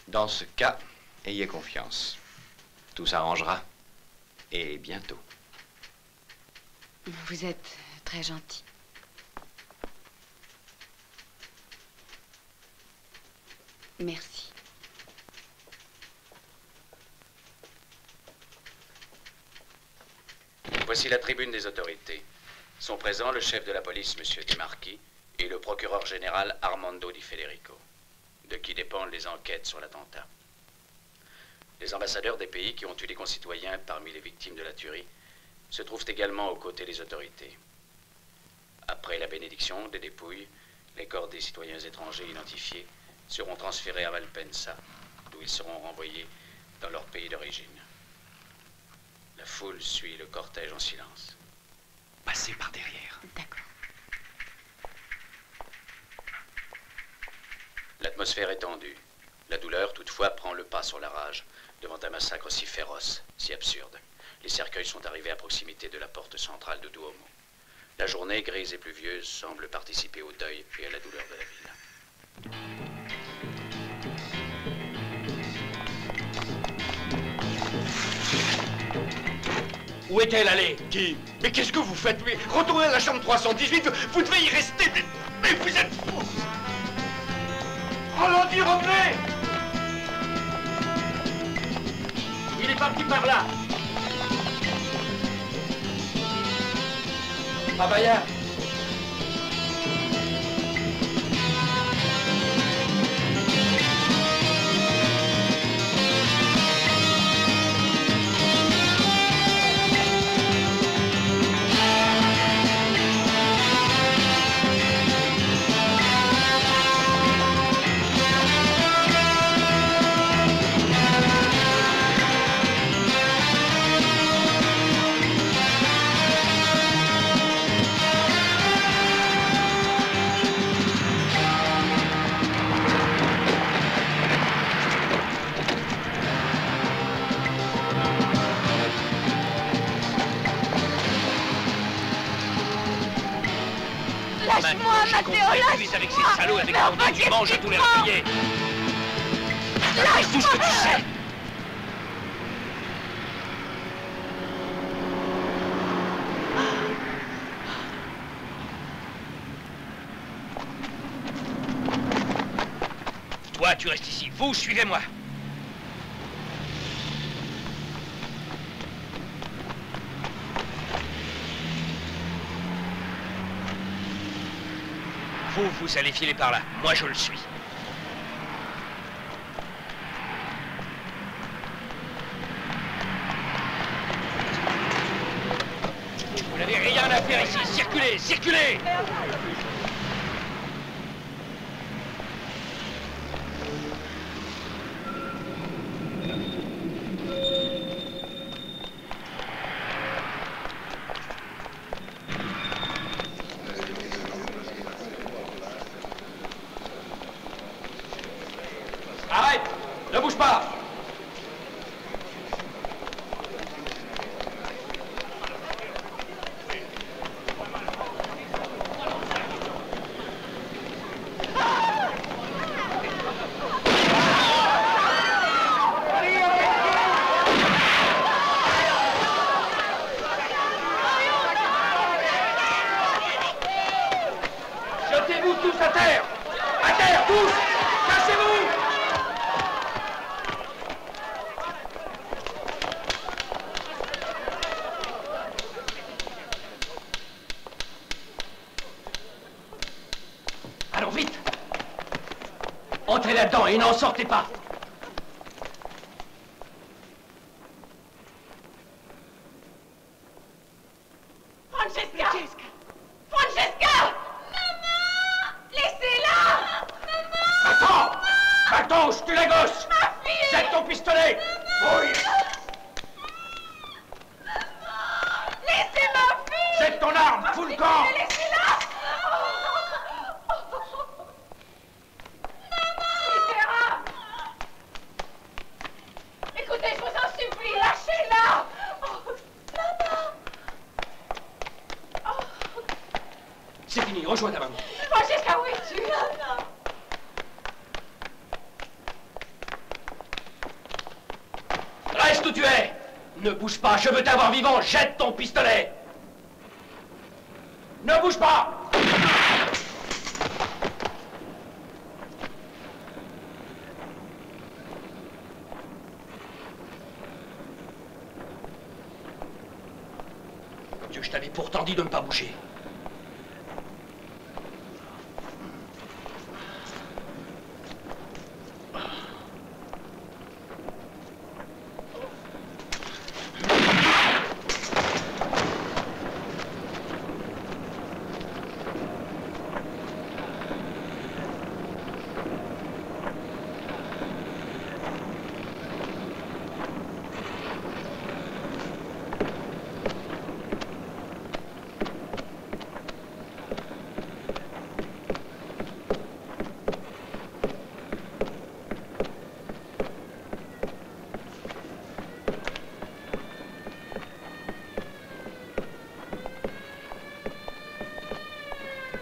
Dans ce cas, ayez confiance. Tout s'arrangera. Et bientôt. Vous êtes très gentil. Merci. Voici la tribune des autorités. Sont présents le chef de la police, M. Desmarquis, et le procureur général Armando Di Federico, de qui dépendent les enquêtes sur l'attentat. Les ambassadeurs des pays qui ont eu des concitoyens parmi les victimes de la tuerie se trouvent également aux côtés des autorités. Après la bénédiction des dépouilles, les corps des citoyens étrangers identifiés seront transférés à Malpensa, d'où ils seront renvoyés dans leur pays d'origine. La foule suit le cortège en silence. Passez par derrière. D'accord. L'atmosphère est tendue. La douleur, toutefois, prend le pas sur la rage devant un massacre si féroce, si absurde. Les cercueils sont arrivés à proximité de la porte centrale de Duomo. La journée, grise et pluvieuse, semble participer au deuil et à la douleur de la ville. Où est-elle allée? Qui? Mais qu'est-ce que vous faites? Mais retournez à la chambre 318, vous devez y rester. Mais vous êtes fou! Rolandi, revenez! Il est parti par là. Abaya. Lâche-moi, Matteo, lâche-moi! Avec ces salauds, avec leur tu manges à tous les réveillés. Lâche-moi! Tout ce que tu sais. Toi, tu restes ici. Vous, suivez-moi. Vous allez filer par là. Moi, je le suis. Vous n'avez rien à faire ici. Circulez, circulez! Arrête! Ne bouge pas! À terre, tous! Cassez-vous! Allons, vite! Entrez là-dedans et n'en sortez pas! Francesca! Francesca! Maman! Laissez-la! Maman! Attends! Balthos, tue la gosse! Ma fille! Jette ton pistolet! Oui! Laissez ma fille! Jette ton arme! Fous le camp! Laissez-la! Misérable! Écoutez, je vous en supplie, lâchez-la! Maman! C'est fini, rejoins ta maman. Francesca, où es-tu? Maman! Reste où tu es! Ne bouge pas, je veux t'avoir vivant, jette ton pistolet! Ne bouge pas! Dieu, je t'avais pourtant dit de ne pas bouger.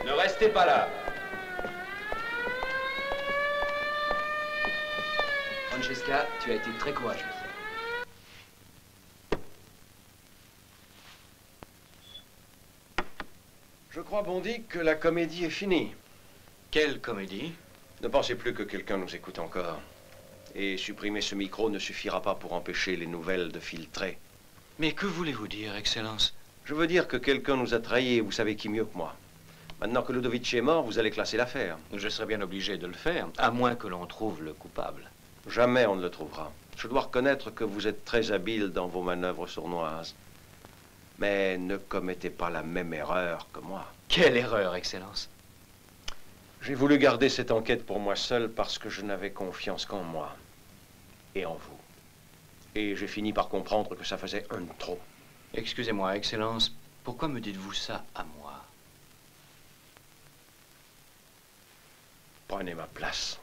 Ne restez pas là. Francesca, tu as été très courageuse. Je crois, Bondy, que la comédie est finie. Quelle comédie? Ne pensez plus que quelqu'un nous écoute encore. Et supprimer ce micro ne suffira pas pour empêcher les nouvelles de filtrer. Mais que voulez-vous dire, Excellence? Je veux dire que quelqu'un nous a trahis et vous savez qui mieux que moi. Maintenant que Ludovici est mort, vous allez classer l'affaire. Je serais bien obligé de le faire, à moins que l'on trouve le coupable. Jamais on ne le trouvera. Je dois reconnaître que vous êtes très habile dans vos manœuvres sournoises. Mais ne commettez pas la même erreur que moi. Quelle erreur, Excellence? J'ai voulu garder cette enquête pour moi seul parce que je n'avais confiance qu'en moi et en vous. Et j'ai fini par comprendre que ça faisait un de trop. Excusez-moi, Excellence, pourquoi me dites-vous ça à moi? Prenez ma place.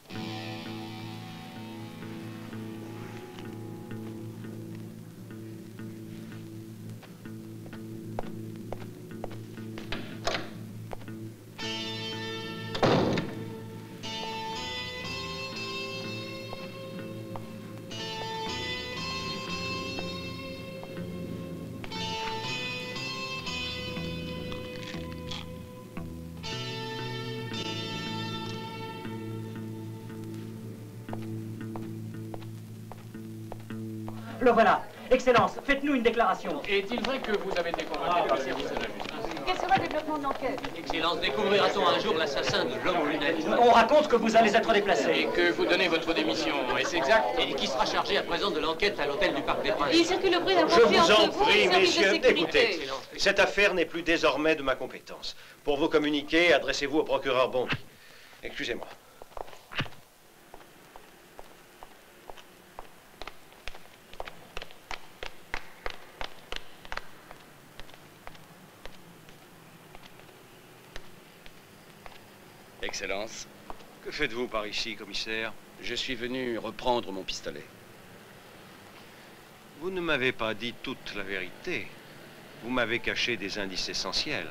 Le voilà. Excellence, faites-nous une déclaration. Est-il vrai que vous avez été convoqué par le service de la justice? Quel sera le développement de l'enquête? Excellence, découvrira-t-on un jour l'assassin de l'homme aux lunettes? On raconte que vous allez être déplacé. Et que vous donnez votre démission, est-ce exact? Et qui sera chargé à présent de l'enquête à l'hôtel du Parc des Princes? Il circule le bruit d'un Je conflit vous en entre vous et prie, les services de messieurs, sécurité. écoutez. Cette affaire n'est plus désormais de ma compétence. Pour vous communiquer, adressez-vous au procureur Bondy. Excusez-moi. Excellence. Que faites-vous par ici, commissaire? Je suis venu reprendre mon pistolet. Vous ne m'avez pas dit toute la vérité. Vous m'avez caché des indices essentiels.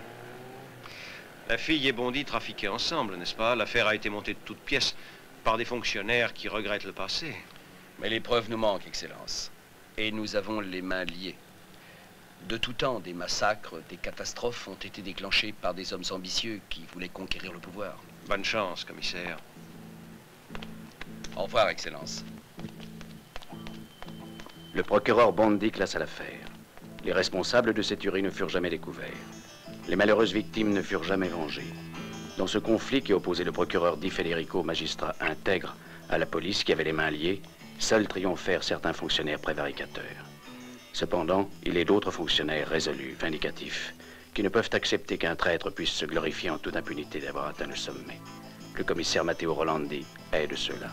La fille et Bondy trafiquaient ensemble, n'est-ce pas? L'affaire a été montée de toutes pièces par des fonctionnaires qui regrettent le passé. Mais les preuves nous manquent, Excellence. Et nous avons les mains liées. De tout temps, des massacres, des catastrophes ont été déclenchés par des hommes ambitieux qui voulaient conquérir le pouvoir. Bonne chance, commissaire. Au revoir, Excellence. Le procureur Bondi classe l'affaire. Les responsables de cette tuerie ne furent jamais découverts. Les malheureuses victimes ne furent jamais vengées. Dans ce conflit qui opposait le procureur Di Federico, magistrat intègre, à la police qui avait les mains liées, seuls triomphèrent certains fonctionnaires prévaricateurs. Cependant, il est d'autres fonctionnaires résolus, vindicatifs, qui ne peuvent accepter qu'un traître puisse se glorifier en toute impunité d'avoir atteint le sommet. Le commissaire Matteo Rolandi est de ceux-là.